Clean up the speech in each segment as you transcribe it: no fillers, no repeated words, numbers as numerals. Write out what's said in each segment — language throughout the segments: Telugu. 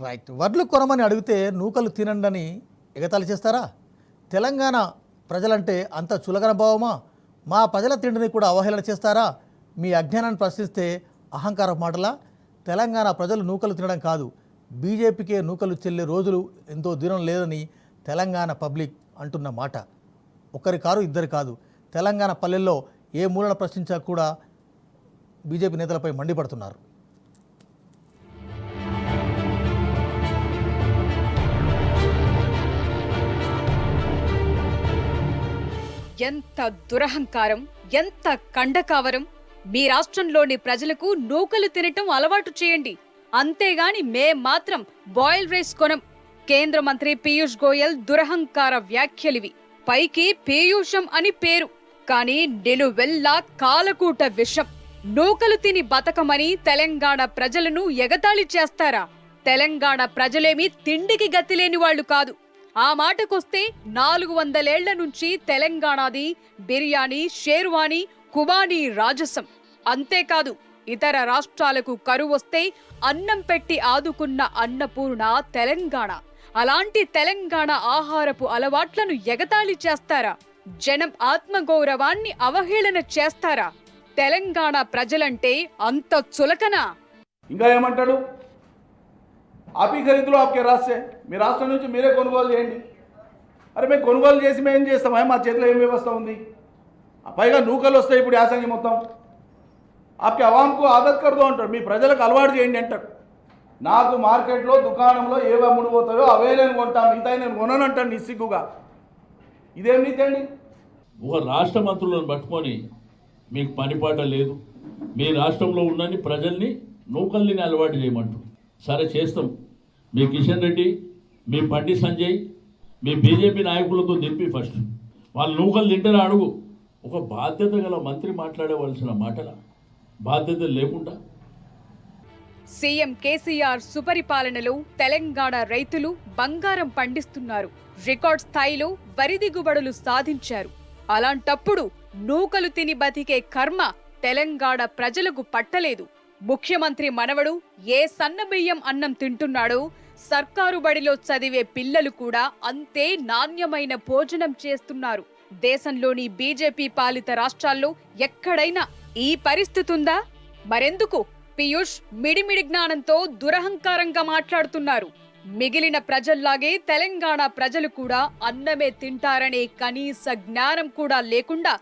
రైట్. వడ్లు కొనమని అడిగితే నూకలు తినండని ఎగతాళి చేస్తారా? తెలంగాణ ప్రజలంటే అంత చులకన భావమా? మా ప్రజల తిండిని కూడా అవహేళన చేస్తారా? మీ అజ్ఞానాన్ని ప్రశ్నిస్తే అహంకార మాటలా? తెలంగాణ ప్రజలు నూకలు తినడం కాదు, బీజేపీకే నూకలు చెల్లే రోజులు ఎంతో దూరం లేదని తెలంగాణ పబ్లిక్ అంటున్న మాట. ఒకరి కారు ఇద్దరు కాదు. తెలంగాణ పల్లెల్లో ఏ మూలన ప్రశ్నించా కూడా బీజేపీ నేతలపై మండిపడుతున్నారు. ఎంత దురహంకారం, ఎంత కండకావరం! మీ రాష్ట్రంలోని ప్రజలకు నూకలు తినటం అలవాటు చేయండి, అంతేగాని మేం మాత్రం బాయిల్ రైస్ కొనం. కేంద్ర మంత్రి పీయూష్ గోయల్ దురహంకార వ్యాఖ్యలివి. పైకి పీయూషం అని పేరు, కానీ నిలువెల్లా కాలకూట విషం. నూకలు తిని బతకమని తెలంగాణ ప్రజలను ఎగతాళి చేస్తారా? తెలంగాణ ప్రజలేమీ తిండికి గతిలేని వాళ్లు కాదు. ఆ మాటకొస్తే 400 ఏళ్ల నుంచి తెలంగాణది బిర్యానీ, షేర్వానీ, కుబానీ రాజసం. అంతేకాదు, ఇతర రాష్ట్రాలకు కరువొస్తే అన్నం పెట్టి ఆదుకున్న అన్నపూర్ణ తెలంగాణ. అలాంటి తెలంగాణ ఆహారపు అలవాట్లను ఎగతాళి చేస్తారా? జనం ఆత్మగౌరవాన్ని అవహేళన చేస్తారా? తెలంగాణ ప్రజలంటే అంత చులకనా? ఇంకా ఏమంటాడు? ఆపి ఖరీదులో ఆప్కే రాస్తే మీ రాష్ట్రం నుంచి మీరే కొనుగోలు చేయండి. అరే మేము కొనుగోలు చేసి మేము ఏం చేస్తామా? మా చేతిలో ఏం వ్యవస్థ ఉంది? పైగా నూకలు వస్తాయి ఇప్పుడు యాసంగి మొత్తం. ఆప్కి అవాంకు ఆదత్ కర్దో అంటాడు, మీ ప్రజలకు అలవాటు చేయండి అంటాడు. నాకు మార్కెట్లో దుకాణంలో ఏవి అమ్ముడుపోతాయో అవే నేను కొంటాను, మిగతా నేను కొనను అంటాను నిస్సిగ్గుగా. ఇదేం నీతండి? ఒక రాష్ట్ర మంత్రులను పట్టుకొని మీకు పనిపాట లేదు, మీ రాష్ట్రంలో ఉన్నన్ని ప్రజల్ని నూకల్ని అలవాటు చేయమంటూ. సరే చేస్తాం. మీ కిషన్ రెడ్డి, మీ బండి సంజయ్, మీ బీజేపీ నాయకులతో దింపి ఫస్ట్ వాళ్ళు నూకలు తింటారా అడుగు. ఒక బాధ్యత గల మంత్రి మాట్లాడవలసిన మాటల బాధ్యత లేకుండా. సీఎం కేసీఆర్ సుపరిపాలనలో తెలంగాణ రైతులు బంగారం పండిస్తున్నారు. రికార్డ్ స్థాయిలో వరి దిగుబడులు సాధించారు. అలాంటప్పుడు నూకలు తిని బతికే కర్మ తెలంగాణ ప్రజలకు పట్టలేదు. ముఖ్యమంత్రి మనవడు ఏ సన్నబియ్యం అన్నం తింటున్నాడో, సర్కారు బడిలో చదివే పిల్లలు కూడా అంతే నాణ్యమైన భోజనం చేస్తున్నారు. దేశంలోని బీజేపీ పాలిత రాష్ట్రాల్లో ఎక్కడైనా ఈ పరిస్థితి ఉందా? మరెందుకు పీయూష్ మిడిమిడి జ్ఞానంతో దురహంకారంగా మాట్లాడుతున్నారు? మిగిలిన ప్రజల్లాగే తెలంగాణ ప్రజలు కూడా అన్నమే తింటారనే కనీస జ్ఞానం కూడా లేకుండా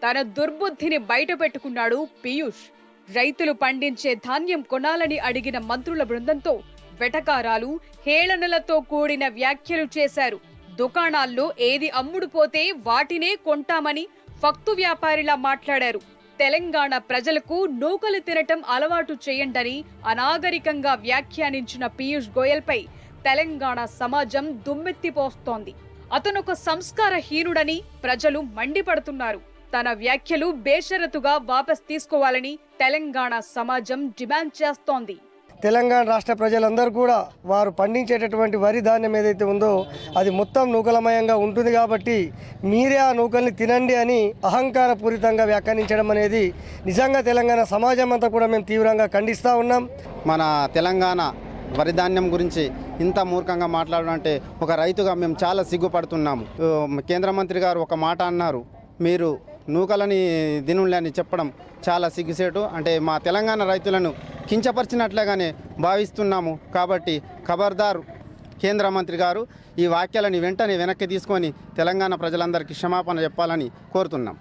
తన దుర్బుద్ధిని బయటపెట్టుకున్నాడు పీయూష్. రైతులు పండించే ధాన్యం కొనాలని అడిగిన మంత్రుల బృందంతో వెటకారాలు, హేళనలతో కూడిన వ్యాఖ్యలు చేశారు. దుకాణాల్లో ఏది అమ్ముడుపోతే వాటినే కొంటామని ఫక్తు వ్యాపారిలా మాట్లాడారు. తెలంగాణ ప్రజలకు నూకలు తినటం అలవాటు చేయండని అనాగరికంగా వ్యాఖ్యానించిన పీయూష్ గోయల్ పై తెలంగాణ సమాజం దుమ్మెత్తిపోస్తోంది. అతనొక సంస్కారహీనుడని ప్రజలు మండిపడుతున్నారు. తన వ్యాఖ్యలు బేషరతుగా వాపస్ తీసుకోవాలని తెలంగాణ సమాజం డిమాండ్ చేస్తోంది. తెలంగాణ రాష్ట్ర ప్రజలందరూ కూడా వారు పండించేటటువంటి వరి ధాన్యం ఏదైతే ఉందో అది మొత్తం నూకలమయంగా ఉంటుంది కాబట్టి మీరే ఆ నూకల్ని తినండి అని అహంకారపూరితంగా వ్యాఖ్యానించడం అనేది నిజంగా తెలంగాణ సమాజం అంతా కూడా మేము తీవ్రంగా ఖండిస్తూ ఉన్నాం. మన తెలంగాణ వరి ధాన్యం గురించి ఇంత మూర్ఖంగా మాట్లాడడం అంటే ఒక రైతుగా మేము చాలా సిగ్గుపడుతున్నాము. కేంద్ర మంత్రి గారు ఒక మాట అన్నారు, మీరు నూకలని దినులే అని చెప్పడం చాలా సిగ్గుసేటు. అంటే మా తెలంగాణ రైతులను కించపరిచినట్లుగానే భావిస్తున్నాము. కాబట్టి ఖబర్దార్ కేంద్ర మంత్రి గారు ఈ వాక్యాలని వెంటనే వెనక్కి తీసుకొని తెలంగాణ ప్రజలందరికీ క్షమాపణ చెప్పాలని కోరుతున్నాం.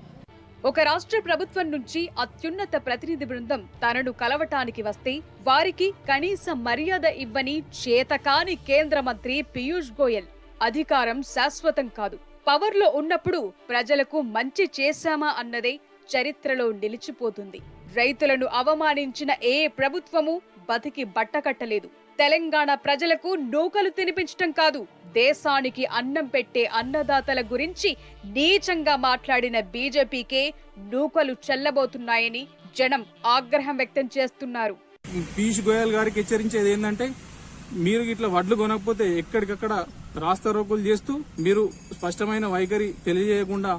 ఒక రాష్ట్ర ప్రభుత్వం నుంచి అత్యున్నత ప్రతినిధి బృందం తనను కలవటానికి వస్తే వారికి కనీస మర్యాద ఇవ్వని చేతకాని కేంద్ర మంత్రి పీయూష్ గోయల్. అధికారం శాశ్వతం కాదు. పవర్లో ఉన్నప్పుడు ప్రజలకు మంచి చేశామా అన్నదే చరిత్రలో నిలిచిపోతుంది. రైతులను అవమానించిన ఏ ప్రభుత్వము బతికి బట్టకట్టలేదు. తెలంగాణ ప్రజలకు నూకలు తినిపించటం కాదు, దేశానికి అన్నం పెట్టే అన్నదాతల గురించి నీచంగా మాట్లాడిన బీజేపీకే నూకలు చెల్లబోతున్నాయని జనం ఆగ్రహం వ్యక్తం చేస్తున్నారు. పీయూష్ గోయల్ గారికి హెచ్చరించేది ఏంటంటే, మీరు ఇట్లా వడ్లు కొనకపోతే ఎక్కడికక్కడ రాస్తారోకులు చేస్తూ మీరు స్పష్టమైన వైఖరి తెలియజేయకుండా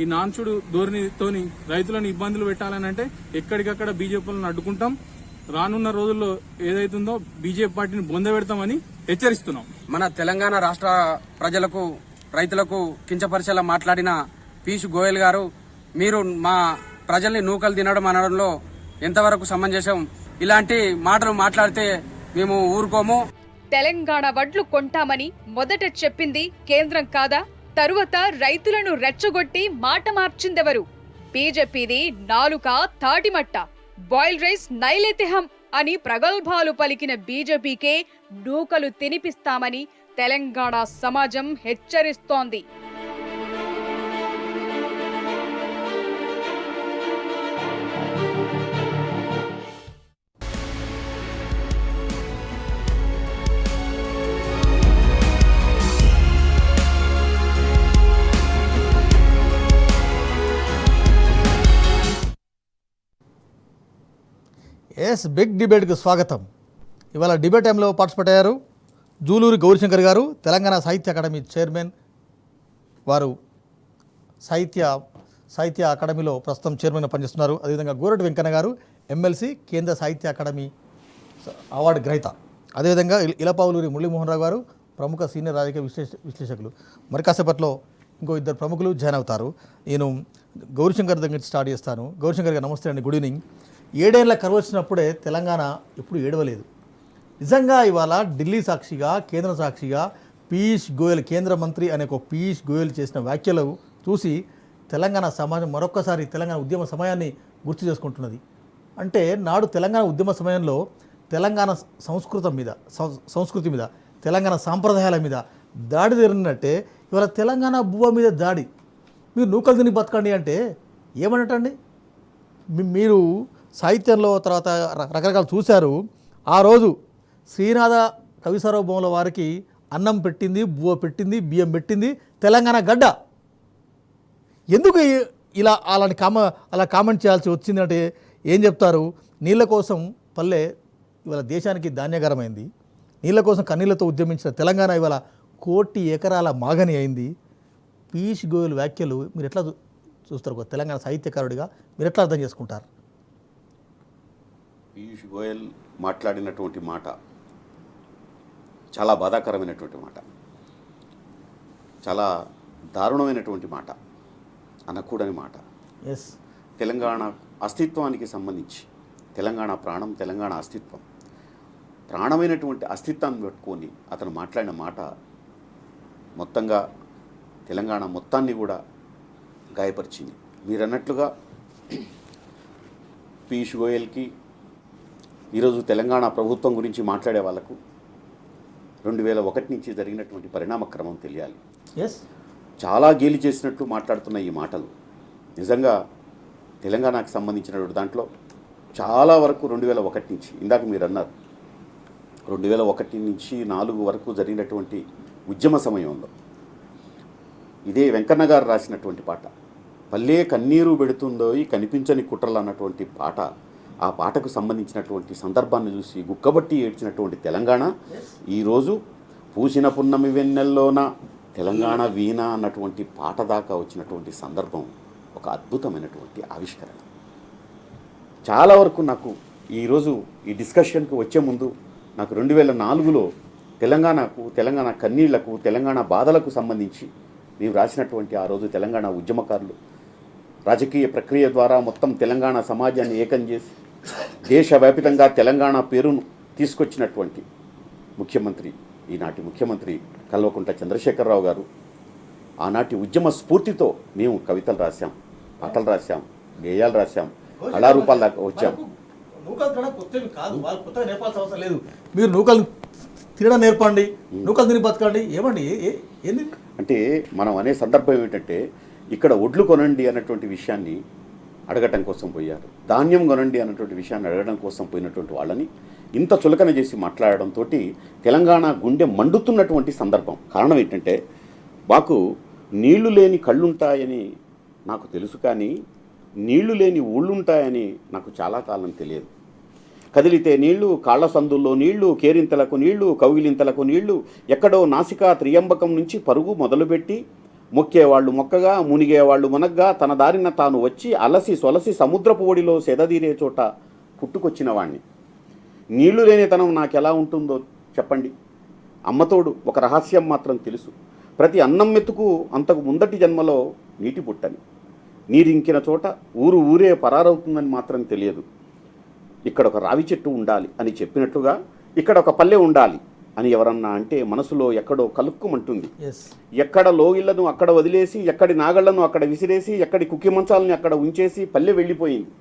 ఈ నాన్చుడు ధోరణితోని రైతులను ఇబ్బందులు పెట్టాలని అంటే ఎక్కడికక్కడ బీజేపీలను అడ్డుకుంటాం. రానున్న రోజుల్లో ఏదైతుందో బీజేపీ పార్టీని బొందబెడతామని హెచ్చరిస్తున్నాం. మన తెలంగాణ రాష్ట్ర ప్రజలకు రైతులకు కించపరిచేలా మాట్లాడిన పీయూష్ గోయల్ గారు, మీరు మా ప్రజల్ని నూకలు తినడం అనడంలో ఎంతవరకు సమంజసం? ఇలాంటి మాటలు మాట్లాడితే మేము ఊరుకోము. తెలంగాణ వడ్లు కొంటామని మొదట చెప్పింది కేంద్రం కాదా? తరువాత రైతులను రెచ్చగొట్టి మాట మార్చిందెవరు? బీజేపీది నాలుక తాటిమట్ట, బాయిల్ రైస్ నైలేతిహం అని ప్రగల్భాలు పలికిన బీజేపీకే నూకలు తినిపిస్తామని తెలంగాణ సమాజం హెచ్చరిస్తోంది. ఎస్ బిగ్ డిబేట్కి స్వాగతం. ఇవాళ డిబేట్ టైంలో పార్టిసిపేట్ అయ్యారు జూలూరి గౌరీశంకర్ గారు, తెలంగాణ సాహిత్య అకాడమీ చైర్మన్. వారు సాహిత్య అకాడమీలో ప్రస్తుతం చైర్మన్గా పనిచేస్తున్నారు. అదేవిధంగా గోరటి వెంకన్న గారు, ఎమ్మెల్సీ, కేంద్ర సాహిత్య అకాడమీ అవార్డు గ్రహీత. అదేవిధంగా ఇలపావులూరి మురళీమోహన్ రావు గారు, ప్రముఖ సీనియర్ రాజకీయ విశ్లేషకులు. మరి కాసేపట్లో ఇంకో ఇద్దరు ప్రముఖులు జాయిన్ అవుతారు. నేను గౌరీశంకర్ దగ్గర నుంచి స్టార్ట్ చేస్తాను. గౌరీశంకర్ గారు నమస్తే అండి, గుడ్ ఈవినింగ్. 7 ఏళ్ల కరువు వచ్చినప్పుడే తెలంగాణ ఎప్పుడు ఏడవలేదు. నిజంగా ఇవాళ ఢిల్లీ సాక్షిగా, కేంద్ర సాక్షిగా పీయూష్ గోయల్, కేంద్ర మంత్రి అనే ఒక పీయూష్ గోయల్ చేసిన వ్యాఖ్యలు చూసి తెలంగాణ సమాజం మరొక్కసారి తెలంగాణ ఉద్యమ సమయాన్ని గుర్తు చేసుకుంటున్నది. అంటే నాడు తెలంగాణ ఉద్యమ సమయంలో తెలంగాణ సంస్కృతి మీద, తెలంగాణ సాంప్రదాయాల మీద దాడి జరిగినట్టే ఇవాళ తెలంగాణ బువ్వ మీద దాడి. మీరు నూకలు తిని బతకండి అంటే ఏమన్నట్టండి? మీరు సాహిత్యంలో తర్వాత రకరకాలు చూశారు. ఆ రోజు శ్రీనాథ కవి సార్వభౌముల వారికి అన్నం పెట్టింది, బువ్వ పెట్టింది, బియ్యం పెట్టింది తెలంగాణ గడ్డ. ఎందుకు ఇలా అలా కామెంట్ చేయాల్సి వచ్చిందంటే ఏం చెప్తారు? నీళ్ళ కోసం పల్లె ఇవాళ దేశానికి ధాన్యగరమైంది. నీళ్ళ కోసం కన్నీళ్లతో ఉద్యమించిన తెలంగాణ ఇవాళ 1 కోటి ఎకరాల మాగని అయింది. పీయూష్ గోయల్ వ్యాఖ్యలు మీరు ఎట్లా చూస్తారు? ఒక తెలంగాణ సాహిత్యకారుడిగా మీరు ఎట్లా అర్థం చేసుకుంటారు? పీయూష్ గోయల్ మాట్లాడినటువంటి మాట చాలా బాధాకరమైనటువంటి మాట, చాలా దారుణమైనటువంటి మాట, అనకూడని మాట. ఎస్, తెలంగాణ అస్తిత్వానికి సంబంధించి, తెలంగాణ ప్రాణం, తెలంగాణ అస్తిత్వం, ప్రాణమైనటువంటి అస్తిత్వాన్ని పెట్టుకొని అతను మాట్లాడిన మాట మొత్తంగా తెలంగాణ మొత్తాన్ని కూడా గాయపరిచింది. మీరు అన్నట్లుగా పీయూష్ గోయల్కి ఈరోజు తెలంగాణ ప్రభుత్వం గురించి మాట్లాడే వాళ్ళకు 2001 నుంచి జరిగినటువంటి పరిణామక్రమం తెలియాలి. ఎస్, చాలా గేలి చేసినట్లు మాట్లాడుతున్న ఈ మాటలు నిజంగా తెలంగాణకు సంబంధించినటువంటి దాంట్లో చాలా వరకు 2001 నుంచి, ఇందాక మీరు అన్నారు 2001 నుంచి 4 వరకు జరిగినటువంటి ఉద్యమ సమయంలో ఇదే వెంకన్న గారు రాసినటువంటి పాట, పల్లె కన్నీరు పెడుతుందో ఈ కనిపించని కుట్రలు అన్నటువంటి పాట, ఆ పాటకు సంబంధించినటువంటి సందర్భాన్ని చూసి గుక్కబట్టి ఏడ్చినటువంటి తెలంగాణ ఈరోజు పూసిన పున్నమి వెన్నెల్లోన తెలంగాణ వీణ అన్నటువంటి పాట దాకా వచ్చినటువంటి సందర్భం ఒక అద్భుతమైనటువంటి ఆవిష్కరణ. చాలా వరకు నాకు ఈరోజు ఈ డిస్కషన్కి వచ్చే ముందు నాకు 2004లో తెలంగాణ కన్నీళ్లకు, తెలంగాణ బాధలకు సంబంధించి నీవు రాసినటువంటి ఆ రోజు తెలంగాణ ఉద్యమకారులు రాజకీయ ప్రక్రియ ద్వారా మొత్తం తెలంగాణ సమాజాన్ని ఏకం చేసి దేశవ్యాపితంగా తెలంగాణ పేరును తీసుకొచ్చినటువంటి ముఖ్యమంత్రి, ఈనాటి ముఖ్యమంత్రి కల్వకుంట్ల చంద్రశేఖరరావు గారు ఆనాటి ఉద్యమ స్ఫూర్తితో మేము కవితలు రాశాం, పాటలు రాశాం, గేయాలు రాశాం, కళారూపాల దాకా వచ్చాం. నూకలు తినడం కొత్తవి కాదు, వాళ్ళు కొత్తగా నేర్పాల్సిన అవసరం లేదు. మీరు నూకలు తినడం నేర్పండి, నూకలు తిని బతకండి. ఏమండి ఏంది అంటే మనం అనే సందర్భం ఏమిటంటే ఇక్కడ ఒడ్లు కొనండి అన్నటువంటి విషయాన్ని అడగటం కోసం పోయారు, ధాన్యం కొనండి అన్నటువంటి విషయాన్ని అడగడం కోసం పోయినటువంటి వాళ్ళని ఇంత చులకన చేసి మాట్లాడడంతో తెలంగాణ గుండె మండుతున్నటువంటి సందర్భం. కారణం ఏంటంటే మాకు నీళ్లు లేని కళ్ళుంటాయని నాకు తెలుసు, కానీ నీళ్లు లేని ఊళ్ళుంటాయని నాకు చాలా కాలం తెలియదు. కదిలితే నీళ్లు, కాళ్ల సందుల్లో నీళ్లు, కేరింతలకు నీళ్లు, కౌగిలింతలకు నీళ్లు, ఎక్కడో నాసికా త్రియంబకం నుంచి పరుగు మొదలుపెట్టి మొక్కేవాళ్ళు మొక్కగా, మునిగేవాళ్ళు మునగ్గా, తన దారిన తాను వచ్చి అలసి సొలసి సముద్రపు ఒడిలో సెదదీరే చోట పుట్టుకొచ్చిన వాణ్ణి. నీళ్లు లేనితనం నాకు ఎలా ఉంటుందో చెప్పండి. అమ్మతోడు ఒక రహస్యం మాత్రం తెలుసు, ప్రతి అన్నం మెతుకు అంతకు ముందటి జన్మలో నీటి పుట్టని, నీరింకిన చోట ఊరే పరారవుతుందని మాత్రం తెలియదు. ఇక్కడ ఒక రావి చెట్టు ఉండాలి అని చెప్పినట్లుగా ఇక్కడ ఒక పల్లె ఉండాలి అని ఎవరన్నా అంటే మనసులో ఎక్కడో కలుక్కుమంటుంది. ఎక్కడ లోగిళ్లను అక్కడ వదిలేసి, ఎక్కడి నాగళ్లను అక్కడ విసిరేసి, ఎక్కడి కుక్కి మంచాలని అక్కడ ఉంచేసి పల్లె వెళ్ళిపోయింది.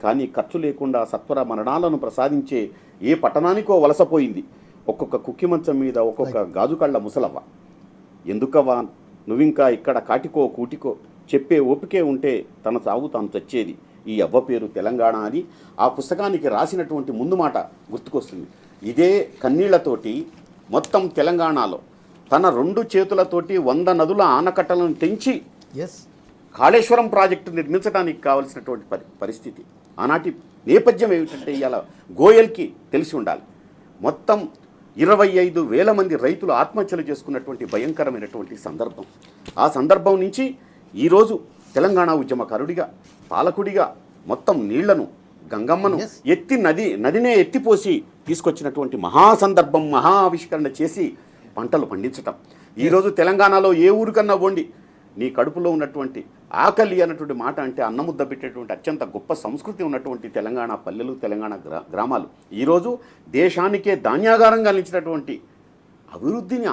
కానీ ఖర్చు లేకుండా సత్వర మరణాలను ప్రసాదించే ఏ పట్టణానికో వలసపోయింది ఒక్కొక్క కుక్కి మంచం మీద ఒక్కొక్క గాజు కళ్ళ ముసలవ్వ. ఎందుకవ్వా నువ్వింకా ఇక్కడ కాటికో కూటికో చెప్పే ఓపికే ఉంటే తన సాగు తాను చచ్చేది. ఈ అవ్వ పేరు తెలంగాణ అని ఆ పుస్తకానికి రాసినటువంటి ముందు మాట గుర్తుకొస్తుంది. ఇదే కన్నీళ్లతోటి మొత్తం తెలంగాణలో తన 2 చేతులతోటి 100 నదుల ఆనకట్టలను తెంచి కాళేశ్వరం ప్రాజెక్టు నిర్మించడానికి కావలసినటువంటి పరిస్థితి. ఆనాటి నేపథ్యం ఏమిటంటే ఇవాళ గోయల్కి తెలిసి ఉండాలి. మొత్తం 25,000 మంది రైతులు ఆత్మహత్యలు చేసుకున్నటువంటి భయంకరమైనటువంటి సందర్భం. ఆ సందర్భం నుంచి ఈరోజు తెలంగాణ ఉద్యమకారుడిగా, పాలకుడిగా మొత్తం నీళ్లను, గంగమ్మను నదినే ఎత్తిపోసి తీసుకొచ్చినటువంటి మహాసందర్భం, మహా ఆవిష్కరణ చేసి పంటలు పండించటం. ఈరోజు తెలంగాణలో ఏ ఊరికన్నా పోండి, నీ కడుపులో ఉన్నటువంటి ఆకలి అన్నటువంటి మాట అంటే అన్నముద్ద పెట్టేటువంటి అత్యంత గొప్ప సంస్కృతి ఉన్నటువంటి తెలంగాణ పల్లెలు, తెలంగాణ గ్రామాలు ఈరోజు దేశానికే ధాన్యాగారంగా నిలిచినటువంటి అభివృద్ధిని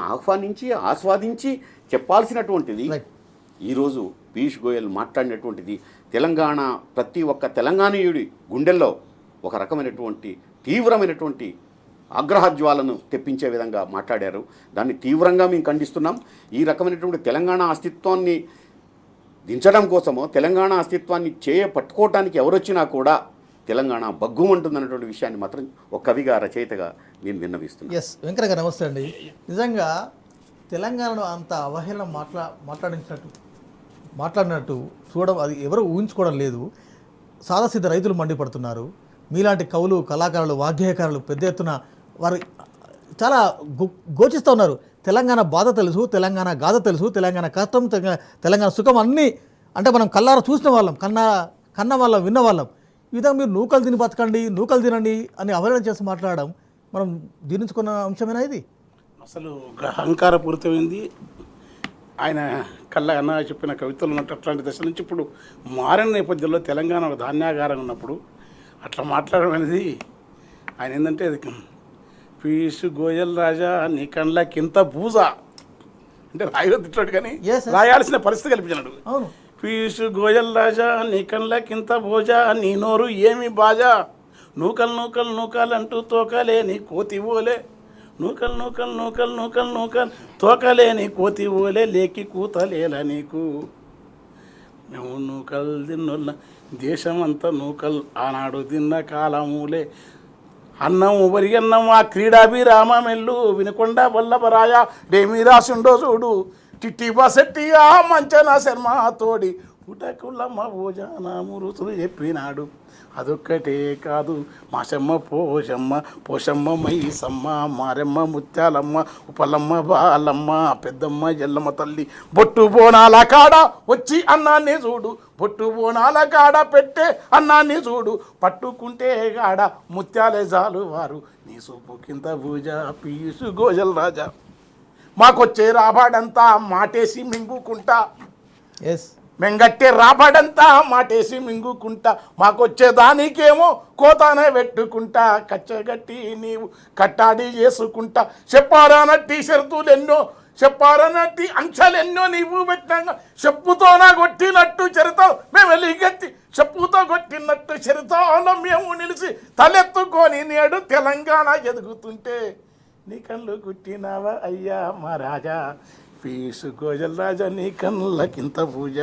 ఆస్వాదించి చెప్పాల్సినటువంటిది ఈరోజు పీయూష్ గోయల్ మాట్లాడినటువంటిది తెలంగాణ ప్రతి ఒక్క తెలంగాణీయుడి గుండెల్లో ఒక రకమైనటువంటి తీవ్రమైనటువంటి ఆగ్రహజ్వాలను తెప్పించే విధంగా మాట్లాడారు. దాన్ని తీవ్రంగా మేము ఖండిస్తున్నాం. ఈ రకమైనటువంటి తెలంగాణ అస్తిత్వాన్ని దించడం కోసమో, తెలంగాణ అస్తిత్వాన్ని పట్టుకోవటానికి ఎవరొచ్చినా కూడా తెలంగాణ బగ్గుమంటుందన్నటువంటి విషయాన్ని మాత్రం ఒక కవిగా, రచయితగా నేను విన్నవిస్తున్నాను. వెంకట గారు నమస్తే అండి. నిజంగా తెలంగాణలో అంత అవహేళన మాట్లాడినట్టు చూడడం అది ఎవరు ఊహించుకోవడం లేదు. సాదాసిద్ధ రైతులు మండిపడుతున్నారు. మీలాంటి కవులు, కళాకారులు, వాగ్గేయకారులు పెద్ద ఎత్తున వారు చాలా ఘోషిస్తూ ఉన్నారు. తెలంగాణ బాధ తెలుసు, తెలంగాణ గాథ తెలుసు, తెలంగాణ కష్టం, తెలంగాణ సుఖం అన్నీ అంటే మనం కళ్ళారా చూసిన వాళ్ళం, కన్న వాళ్ళం, విన్న వాళ్ళం. ఈ విధంగా మీరు నూకలు తిని బతకండి, నూకలు తినండి అని అవహేళన చేసి మాట్లాడడం మనం జీర్ణించుకున్న అంశమేనా ఇది? అసలు అహంకారపూరితమైంది. ఆయన అన్న చెప్పిన కవితలు ఉన్నట్టు అట్లాంటి దశ నుంచి ఇప్పుడు మారిన నేపథ్యంలో తెలంగాణ ఒక ధాన్యాగారం ఉన్నప్పుడు అట్లా మాట్లాడడం అనేది ఆయన ఏంటంటే అది పీయూష్ గోయల్ రాజా నీ కండ్లకింత బూజ అంటే రాయొద్దు కానీ రాయాల్సిన పరిస్థితి కల్పించినాడు. పీయూష్ గోయల్ రాజా నీ కండ్లకింత బోజా, నీ నోరు ఏమి బాజా, నూకలు అంటూ తోకలేని కోతి ఓలే, నూకలు తోకలేని కోతి ఓలే, లేకి కూతలేల నీకు. మేము నూకలు తిన్నోళ్ళ దేశమంతా నూకలు ఆనాడు తిన్న కాలములే, అన్నం వరిగన్నం ఆ క్రీడాభిరామెల్లు వినకొండ వల్లభరాయ డేమి రాసిండో చూడు, టిట్టి బసెట్టి ఆ మంచన శర్మ తోడి పుటకులమ్మ భోజన మురుతులు చెప్పినాడు. అదొక్కటే కాదు మాసమ్మ పోషమ్మ మైసమ్మ మారెమ్మ ముత్యాలమ్మ ఉపలమ్మ బాలమ్మ పెద్దమ్మ ఎల్లమ్మ తల్లి బొట్టు బోనాల కాడ వచ్చి అన్నాన్ని చూడు, బొట్టు బోనాల కాడ పెట్టే అన్నాన్ని చూడు, పట్టుకుంటే కాడ ముత్యాలే జాలు వారు నీ సూపు కింద పూజ పీయూష్ గోయల్ రాజా. మాకొచ్చే రాబాడంతా మాటేసి మింగుకుంటా, మెంగట్టే రాబడంతా మాటేసి మింగుకుంటా, మాకొచ్చే దానికేమో కోతానే పెట్టుకుంటా, కచ్చగట్టి నీవు కట్టాడి చేసుకుంటా, చెప్పారనట్టి షరతులెన్నో చెప్పారనట్టి అంశాలెన్నో నీవు పెట్టంగా, చెప్పుతోనా కొట్టినట్టు చరితో మేము వెలిగెత్తి, చెప్పుతో కొట్టినట్టు చరితోలో మేము నిలిచి తలెత్తుకొని నేడు తెలంగాణ ఎదుగుతుంటే నీ కళ్ళు కుట్టినావా అయ్యా మా రాజా, పీయూష్ గోయల్ రాజా నీ కళ్ళకింత పూజ.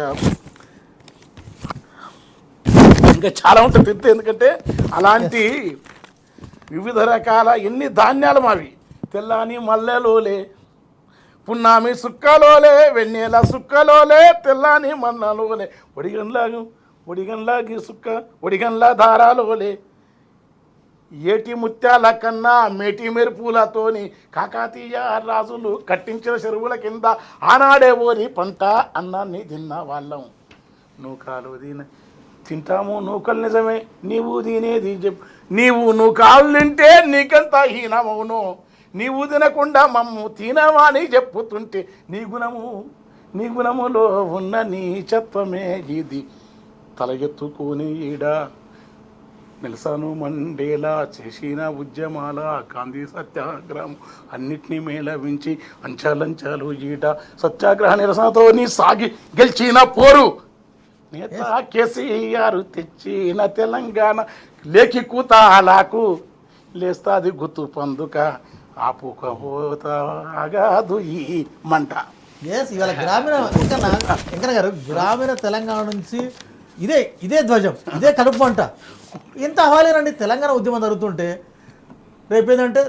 ఇంకా చాలా ఉంటుంది, ఎందుకంటే అలాంటి వివిధ రకాల ఎన్ని ధాన్యాలు మావి. తెల్లాని మల్లెలోలే, పున్నామి సుక్కలోలే, వెన్నెల సుక్కలోలే, తెల్లాని మల్లలోలే, ఒడిగన్లాగి సుక్క ఒడిగన్ల దారాలోలే, ఏటి ముత్యాల కన్నా మేటి మెరుపులతోని కాకతీయ రాజులు కట్టించిన చెరువుల కింద ఆనాడే ఓరి పంట అన్నాన్ని తిన్న వాళ్ళం. నూకాలు తింటాము నూకలు నిజమే నీవు తినేది చెప్పు నీవు నూకాలు తింటే నీకెంత హీనమవును నీవు తినకుండా మమ్ము తినవా అని చెప్పుతుంటే నీ గుణములో ఉన్న నీచత్వమే ఇది తల ఎత్తుకొని ఈడా నెల్సన్ మండేలా చేసిన ఉద్యమాల గాంధీ సత్యాగ్రహం అన్నిటినీ మేళవించి అంచాలంచాలు ఈట సత్యాగ్రహ నిరసనతో నీ సాగి గెలిచిన పోరు నేత కేసీఆర్ తెచ్చిన తెలంగాణ లేఖి కూతాలాకు లేస్తాది గుర్తు పొందుక ఆపుకపోతాగాదు ఈ మంట. ఎస్, ఇవాళ గ్రామీణ వెంకన్న గారు గ్రామీణ తెలంగాణ నుంచి ఇదే ధ్వజం, ఇదే కడుపు మంట. ఇంత అవ్వాలేనండి. తెలంగాణ ఉద్యమం జరుగుతుంటే రేపు ఏంటంటే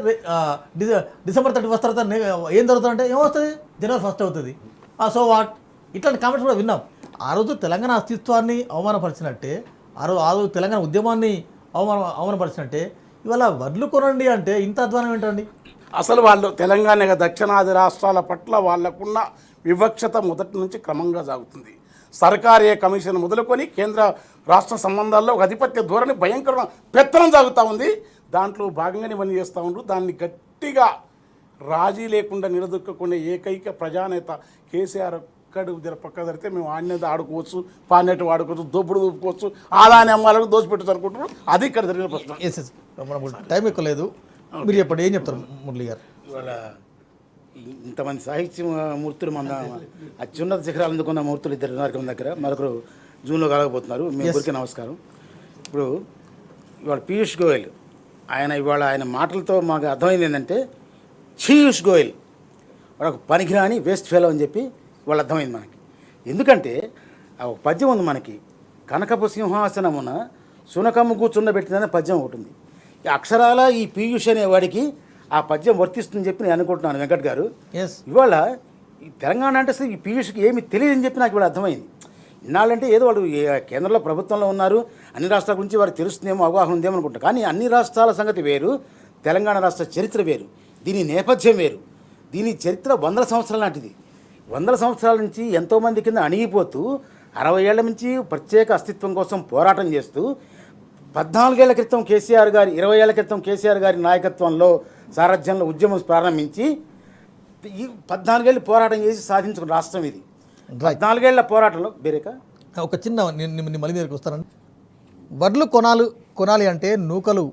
డిసెంబర్ 31 తర్వాత ఏం జరుగుతుందంటే ఏమొస్తుంది, జనవరి 1 అవుతుంది. సో వాట్ ఇట్లాంటి కామెంట్స్ కూడా విన్నాం. ఆ రోజు తెలంగాణ అస్తిత్వాన్ని అవమానపరిచినట్టే, ఆ రోజు తెలంగాణ ఉద్యమాన్ని అవమానపరిచినట్టే ఇవాళ వడ్లు కొనండి అంటే ఇంత అధ్వానం ఏంటండి? అసలు వాళ్ళు తెలంగాణ దక్షిణాది రాష్ట్రాల పట్ల వాళ్ళకున్న వివక్షత మొదటి నుంచి క్రమంగా సాగుతుంది. సర్కారీ కమిషన్ మొదలుకొని కేంద్ర రాష్ట్ర సంబంధాల్లో ఒక ఆధిపత్య ధోరణి భయంకరమైన పెత్తనం సాగుతూ ఉంది. దాంట్లో భాగంగానే పని చేస్తూ ఉండ్రు. దాన్ని గట్టిగా రాజీ లేకుండా నిలదొక్కకుండా ఏకైక ప్రజానేత కేసీఆర్ ఒక్కడు పక్క జరిగితే మేము ఆడినది ఆడుకోవచ్చు, పాడినట్టు వాడుకోవచ్చు, దోపుడు దూపుకోవచ్చు, ఆదాయాన్ని అమ్మాలకు దోచిపెట్టచ్చు అనుకుంటున్నారు. అది ఇక్కడ జరిగిన ప్రశ్న. మనకు టైం ఎక్కువ లేదు, మీరు చెప్పండి, ఏం చెప్తారు మురళి గారు? ఇవాళ ఇంతమంది సాహిత్య మూర్తులు మన అత్యున్నత శిఖరాలు అందుకున్న మూర్తులు ఇద్దరు కార్యక్రమం దగ్గర మరొకరు జూన్లో కలగబోతున్నారు. మీ ఊరికి నమస్కారం. ఇప్పుడు ఇవాళ పీయూష్ గోయల్ ఆయన మాటలతో మాకు అర్థమైంది ఏంటంటే పీయూష్ గోయల్ వాడు ఒక పనికిరాని వేస్ట్ ఫెలో అని చెప్పి వాళ్ళు అర్థమైంది మనకి. ఎందుకంటే ఒక పద్యం ఉంది మనకి, కనకపు సింహాసనమున సునకమ్ము కూర్చుండబెట్టిందనే పద్యం ఒకటి ఉంది. ఈ అక్షరాల ఈ పీయూష్ అనే వాడికి ఆ పద్యం వర్తిస్తుందని చెప్పి నేను అనుకుంటున్నాను వెంకట్ గారు. ఇవాళ ఈ తెలంగాణ అంటే అసలు ఈ పీయూష్కి ఏమి తెలియదని చెప్పి నాకు ఇవాళ అర్థమైంది. ఇన్నాళ్ళంటే ఏదో వాళ్ళు కేంద్రంలో ప్రభుత్వంలో ఉన్నారు, అన్ని రాష్ట్రాల గురించి వారికి తెలుస్తుందేమో, అవగాహన ఉందేమో అనుకుంటారు. కానీ అన్ని రాష్ట్రాల సంగతి వేరు, తెలంగాణ రాష్ట్ర చరిత్ర వేరు, దీని నేపథ్యం వేరు. దీని చరిత్ర 100 సంవత్సరాల నాటిది. 100 సంవత్సరాల నుంచి ఎంతోమంది కింద అణిగిపోతూ 60 ఏళ్ల నుంచి ప్రత్యేక అస్తిత్వం కోసం పోరాటం చేస్తూ 14 ఏళ్ల క్రితం కేసీఆర్ గారి 20 ఏళ్ల క్రితం కేసీఆర్ గారి నాయకత్వంలో సారథ్యంలో ఉద్యమం ప్రారంభించి ఈ 14 ఏళ్ళు పోరాటం చేసి సాధించుకున్న రాష్ట్రం ఇది. 14 ఏళ్ల పోరాటంలో బేరేకా ఒక చిన్న మళ్ళీ దగ్గరికి వస్తానండి. వడ్లు కొనాలి అంటే నూకలు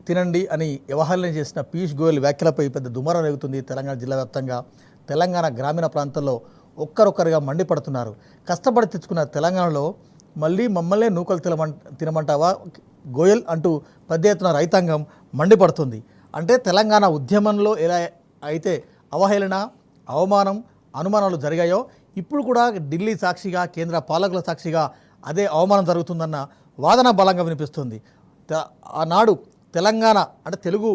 తినండి అని వ్యవహారం చేసిన పీయూష్ గోయల్ వ్యాఖ్యలపై పెద్ద దుమారం రేగుతుంది తెలంగాణ జిల్లా వ్యాప్తంగా. తెలంగాణ గ్రామీణ ప్రాంతాల్లో ఒక్కరొక్కరుగా మండిపడుతున్నారు. కష్టపడి తెచ్చుకున్న తెలంగాణలో మళ్ళీ మమ్మల్నే నూకలు తినమంటావా గోయల్ అంటూ పెద్ద ఎత్తున రైతాంగం మండిపడుతుంది. అంటే తెలంగాణ ఉద్యమంలో ఎలా అయితే అవహేళన, అవమానం, అనుమానాలు జరిగాయో ఇప్పుడు కూడా ఢిల్లీ సాక్షిగా, కేంద్ర పాలకుల సాక్షిగా అదే అవమానం జరుగుతుందన్న వాదన బలంగా వినిపిస్తుంది. ఆనాడు తెలంగాణ అంటే తెలుగు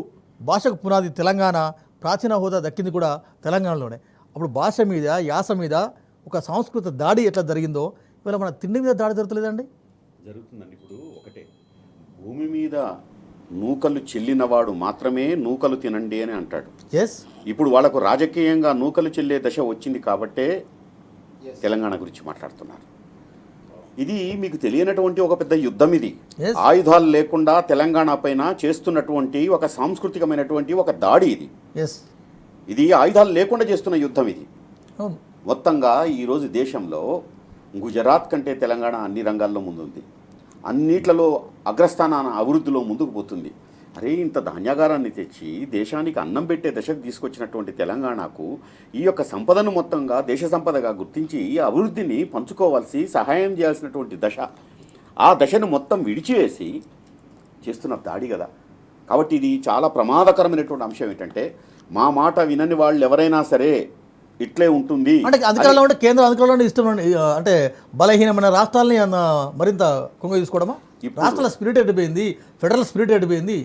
భాషకు పునాది తెలంగాణ, ప్రాచీన హోదా దక్కింది కూడా తెలంగాణలోనే. అప్పుడు భాష మీద, యాస మీద ఒక సాంస్కృతిక దాడి ఎట్లా జరిగిందో ఇవాళ మన తిండి మీద దాడి జరుగుతుందండి. జరుగుతుందండి. ఇప్పుడు ఒకటే, భూమి మీద నూకలు చెల్లినవాడు మాత్రమే నూకలు తినండి అని అంటాడు. ఇప్పుడు వాళ్ళకు రాజకీయంగా నూకలు చెల్లే దశ వచ్చింది కాబట్టే తెలంగాణ గురించి మాట్లాడుతున్నారు. ఇది మీకు తెలియనటువంటి ఒక పెద్ద యుద్ధం. ఇది ఆయుధాలు లేకుండా తెలంగాణ పైన చేస్తున్నటువంటి ఒక సాంస్కృతికమైనటువంటి ఒక దాడి. ఇది ఆయుధాలు లేకుండా చేస్తున్న యుద్ధం. ఇది మొత్తంగా ఈరోజు దేశంలో గుజరాత్ కంటే తెలంగాణ అన్ని రంగాల్లో ముందుంది, అన్నిట్లలో అగ్రస్థానాన అభివృద్ధిలో ముందుకు పోతుంది. అరే, ఇంత ధాన్యాగారాన్ని తెచ్చి దేశానికి అన్నం పెట్టే దశకు తీసుకొచ్చినటువంటి తెలంగాణకు ఈ యొక్క సంపదను మొత్తంగా దేశ సంపదగా గుర్తించి ఈ అభివృద్ధిని పంచుకోవాల్సి, సహాయం చేయాల్సినటువంటి దశ, ఆ దశను మొత్తం విడిచివేసి చేస్తున్న దాడి కదా. కాబట్టి ఇది చాలా ప్రమాదకరమైనటువంటి అంశం. ఏంటంటే మా మాట వినని వాళ్ళు ఎవరైనా సరే ఇట్లే ఉంటుంది అంటే అధికారంలో ఉంటే కేంద్ర అధికారంలో ఇష్టం అంటే బలహీనమైన రాష్ట్రాలని మరింత కొంగ తీసుకోవడమా? రాష్ట్రాల స్పిరిట్ ఎడిపోయింది, ఫెడరల్ స్పిరిట్ ఎడిపోయింది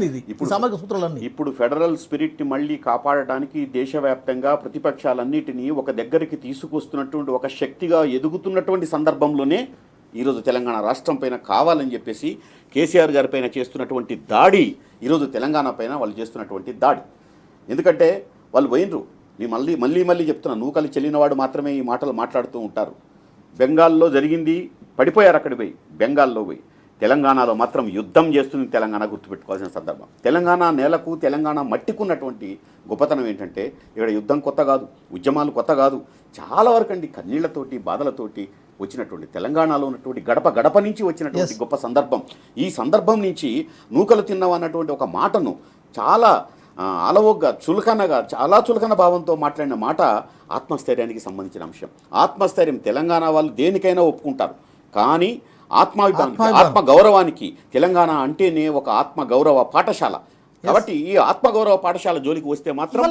ఇది ఇప్పుడు సామాజిక సూత్రాలన్నీ. ఇప్పుడు ఫెడరల్ స్పిరిట్ మళ్ళీ కాపాడటానికి దేశవ్యాప్తంగా ప్రతిపక్షాలన్నిటినీ ఒక దగ్గరికి తీసుకొస్తున్నటువంటి ఒక శక్తిగా ఎదుగుతున్నటువంటి సందర్భంలోనే ఈరోజు తెలంగాణ రాష్ట్రం పైన కావాలని చెప్పేసి కేసీఆర్ గారి పైన చేస్తున్నటువంటి దాడి, ఈరోజు తెలంగాణ పైన వాళ్ళు చేస్తున్నటువంటి దాడి. ఎందుకంటే వాళ్ళు పోయినరు. నీ మళ్ళీ చెప్తున్నా, నూకలు చెల్లినవాడు మాత్రమే ఈ మాటలు మాట్లాడుతూ ఉంటారు. బెంగాల్లో జరిగింది, పడిపోయారు అక్కడికి పోయి, బెంగాల్లో పోయి. తెలంగాణలో మాత్రం యుద్ధం చేస్తుంది తెలంగాణ, గుర్తుపెట్టుకోవాల్సిన సందర్భం. తెలంగాణ నేలకు, తెలంగాణ మట్టికున్నటువంటి గొప్పతనం ఏంటంటే ఇక్కడ యుద్ధం కొత్త కాదు, ఉద్యమాలు కొత్త కాదు. చాలా వరకు అండి కన్నీళ్లతోటి, బాధలతోటి వచ్చినటువంటి తెలంగాణలో ఉన్నటువంటి గడప గడప నుంచి వచ్చినటువంటి గొప్ప సందర్భం. ఈ సందర్భం నుంచి నూకలు తిన్నవన్నటువంటి ఒక మాటను చాలా అలవోగ్గా, చులకనగా, చాలా చులకన భావంతో మాట్లాడిన మాట ఆత్మస్థైర్యానికి సంబంధించిన అంశం. ఆత్మస్థైర్యం తెలంగాణ వాళ్ళు దేనికైనా ఒప్పుకుంటారు, కానీ ఆత్మ గౌరవానికి తెలంగాణ అంటేనే ఒక ఆత్మ గౌరవ పాఠశాల. కాబట్టి ఈ ఆత్మగౌరవ పాఠశాల జోలికి వస్తే మాత్రం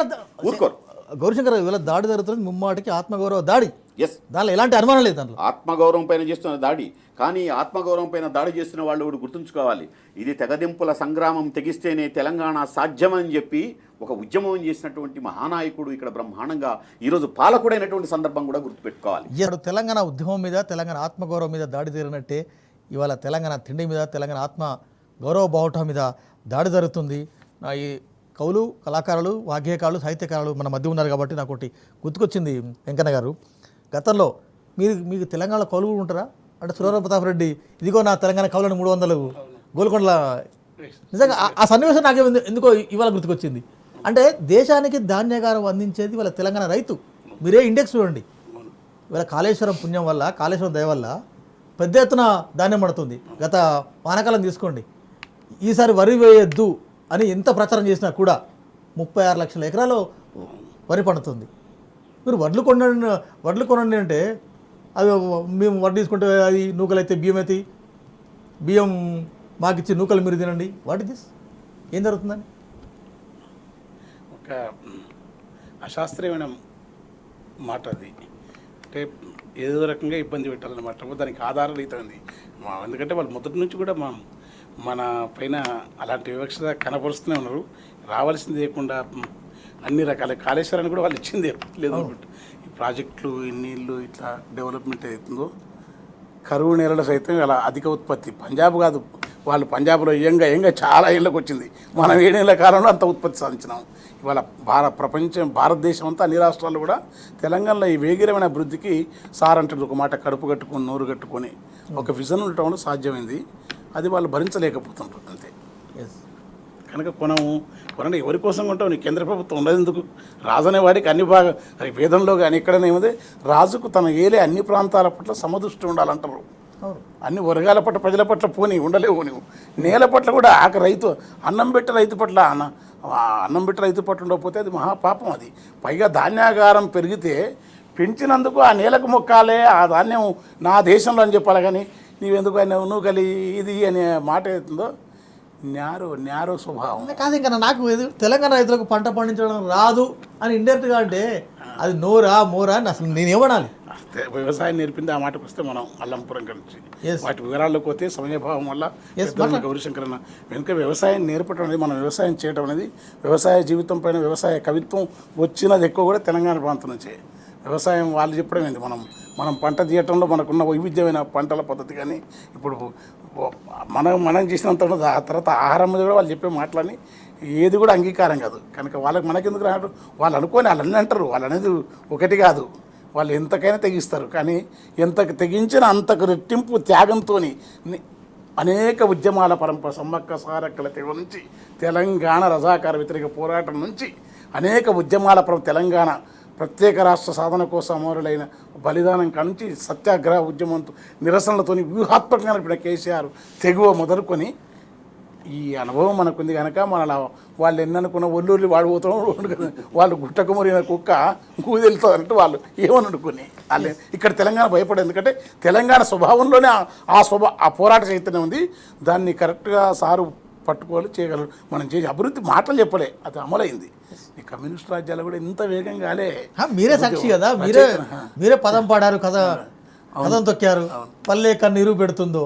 ఊరుకోరు. గౌరీశంకర్ ఇవాళ దాడి జరుగుతుంది, ముమ్మాటికి ఆత్మగౌరవ దాడి. ఎస్, దానిలో ఎలాంటి అనుమానం లేదు. దాంట్లో ఆత్మగౌరవం పైన చేస్తున్న దాడి. కానీ ఆత్మగౌరవం పైన దాడి చేస్తున్న వాళ్ళు కూడా గుర్తుంచుకోవాలి, ఇది తెగదింపుల సంగ్రామం, తెగిస్తేనే తెలంగాణ సాధ్యమని చెప్పి ఒక ఉద్యమం చేసినటువంటి మహానాయకుడు ఇక్కడ బ్రహ్మాండంగా ఈరోజు పాలకుడైనటువంటి సందర్భం కూడా గుర్తుపెట్టుకోవాలి. ఇప్పుడు తెలంగాణ ఉద్యమం మీద, తెలంగాణ ఆత్మగౌరవం మీద దాడి జరిగినట్టే ఇవాళ తెలంగాణ తిండి మీద, తెలంగాణ ఆత్మ గౌరవ బావుట మీద దాడి జరుగుతుంది. ఈ కవులు, కళాకారులు, వాగ్గేయకారులు, సాహిత్యకారులు మన మధ్య ఉన్నారు కాబట్టి నాకు ఒకటి గుర్తుకొచ్చింది. వెంకన్న గారు, గతంలో మీకు తెలంగాణలో కవులు కూడా ఉంటారా అంటే సురవరం ప్రతాప్ రెడ్డి, ఇదిగో నా తెలంగాణ కవులను 300 గోల్కొండల, నిజంగా ఆ సన్నివేశం నాకే ఎందుకో ఇవాళ గుర్తుకొచ్చింది. అంటే దేశానికి ధాన్యాగారం అందించేది ఇవాళ తెలంగాణ రైతు. మీరే ఇండెక్స్ చూడండి, ఇవాళ కాళేశ్వరం పుణ్యం వల్ల, కాళేశ్వరం దయ వల్ల పెద్ద ఎత్తున ధాన్యం పడుతుంది. గత వానాకాలం తీసుకోండి, ఈసారి వరి వేయొద్దు అని ఎంత ప్రచారం చేసినా కూడా 36 లక్షల ఎకరాలు వరి పండుతుంది. మీరు వడ్లు కొనండి అంటే అది మేము వడ్లు తీసుకుంటే అది నూకలు అయితే బియ్యం అయితే బియ్యం మాకు ఇచ్చి నూకలు మీరు తినండి. What is this? ఏం జరుగుతుందని ఒక అశాస్త్రీయమైన మాట అది. అంటే ఏదో రకంగా ఇబ్బంది పెట్టాలన్నమాట. దానికి ఆధారం అవుతుంది. ఎందుకంటే వాళ్ళు మొదటి నుంచి కూడా మన పైన అలాంటి వివక్షత కనపరుస్తూనే ఉన్నారు. రావాల్సింది లేకుండా అన్ని రకాల కాళేశ్వరాన్ని కూడా వాళ్ళు ఇచ్చింది లేదు. ఈ ప్రాజెక్టులు, ఈ నీళ్ళు, ఇట్లా డెవలప్మెంట్ అవుతుందో కరువు నేలల సైతం అలా అధిక ఉత్పత్తి. పంజాబ్ కాదు, వాళ్ళు పంజాబ్లో ఏంగా చాలా ఏళ్ళకి వచ్చింది. మనం 7 ఏళ్ల కాలంలో అంత ఉత్పత్తి సాధించినాం. ఇవాళ భారతదేశం అంతా అన్ని రాష్ట్రాల్లో కూడా తెలంగాణలో ఈ వేగిరమైన అభివృద్ధికి సార్ అంటే ఒక మాట కడుపు కట్టుకొని, నోరు కట్టుకొని ఒక విజన్ ఉండటంలో సాధ్యమైంది. అది వాళ్ళు భరించలేకపోతుంటారు అంతే. కనుక కొనండి ఎవరి కోసం కొంటావు? నీ కేంద్ర ప్రభుత్వం ఉండదు ఎందుకు? రాజు అనేవాడికి అన్ని బాగా వేదంలో కానీ ఎక్కడనే ఏముంది, రాజుకు తన ఏలే అన్ని ప్రాంతాల పట్ల సమదృష్టి ఉండాలంటారు. అన్ని వర్గాల పట్ల, ప్రజల పట్ల ఉండలేవు నువ్వు. నేల పట్ల కూడా రైతు అన్నం పెట్టే రైతు పట్ల ఉండకపోతే అది మహాపాపం. అది పైగా ధాన్యాగారం పెరిగితే పెంచినందుకు ఆ నేలకు మొక్కాలే, ఆ ధాన్యం నా దేశంలో అని చెప్పాలి. కానీ నీవెందుకు నువ్వు కలి ఇది అనే మాట అవుతుందో న్యారో స్వభావం కాదు. ఇంకా నాకు తెలంగాణ రైతులకు పంట పండించడం రాదు అని ఇండైరెక్ట్గా అంటే అది నోరా మోరా అని అసలు నేనేమనాలి? వ్యవసాయం నేర్పింది ఆ మాటకు వస్తే మనం అల్లంపురం నుంచి వాటి వివరాల్లోకి పోతే సమయభావం వల్ల గౌరీశంకరన్న వెనుక వ్యవసాయం నేర్పడం అనేది, మనం వ్యవసాయం చేయడం అనేది, వ్యవసాయ జీవితం పైన వ్యవసాయ కవిత్వం వచ్చినది ఎక్కువ కూడా తెలంగాణ ప్రాంతం నుంచే. వ్యవసాయం వాళ్ళు చెప్పడం ఏంటి, మనం పంట తీయటంలో మనకున్న వైవిధ్యమైన పంటల పద్ధతి కానీ ఇప్పుడు మనం చేసినంత ఆ తర్వాత ఆహారం మీద కూడా వాళ్ళు చెప్పే మాటలని ఏది కూడా అంగీకారం కాదు. కనుక మనకెందుకు రాడు? వాళ్ళు అనుకోని వాళ్ళన్నీ అంటారు. వాళ్ళు అనేది ఒకటి కాదు, వాళ్ళు ఎంతకైనా తెగిస్తారు. కానీ ఎంతకు తెగించిన అంతకు రెట్టింపు త్యాగంతో అనేక ఉద్యమాల పరంపర, సమ్మక్క సారక్కల తెగ నుంచి, తెలంగాణ రజాకార వ్యతిరేక పోరాటం నుంచి అనేక ఉద్యమాల తెలంగాణ ప్రత్యేక రాష్ట్ర సాధన కోసం అమరులైన బలిదానం కానుంచి సత్యాగ్రహ ఉద్యమంతో నిరసనలతో వ్యూహాత్మకంగా నడిపిన కేసీఆర్ తెగువ మొదలుకొని ఈ అనుభవం మనకుంది. కనుక వాళ్ళు ఎన్ననుకున్న ఒల్లూరి వాడిపోతాం, వాళ్ళు గుట్టకు మురిగిన కుక్క కూదెళ్తుంది అన్నట్టు వాళ్ళు ఏమని అనుకుని వాళ్ళు ఇక్కడ తెలంగాణ భయపడేది. ఎందుకంటే తెలంగాణ స్వభావంలోనే ఆ పోరాట చైతన్యం ఉంది. దాన్ని కరెక్ట్గా సారు పట్టుకోవాలి, చేయగలరు. మనం చేసే అభివృద్ధి మాటలు చెప్పలే, అది అమలైంది. ఈ కమ్యూనిస్ట్ రాజ్యాలు కూడా ఇంత వేగంగా మీరే సాక్షి కదా, మీరే పదం పాడారు కదా, కథం తొక్కారు. పల్లె కన్నీరు పెడుతుందో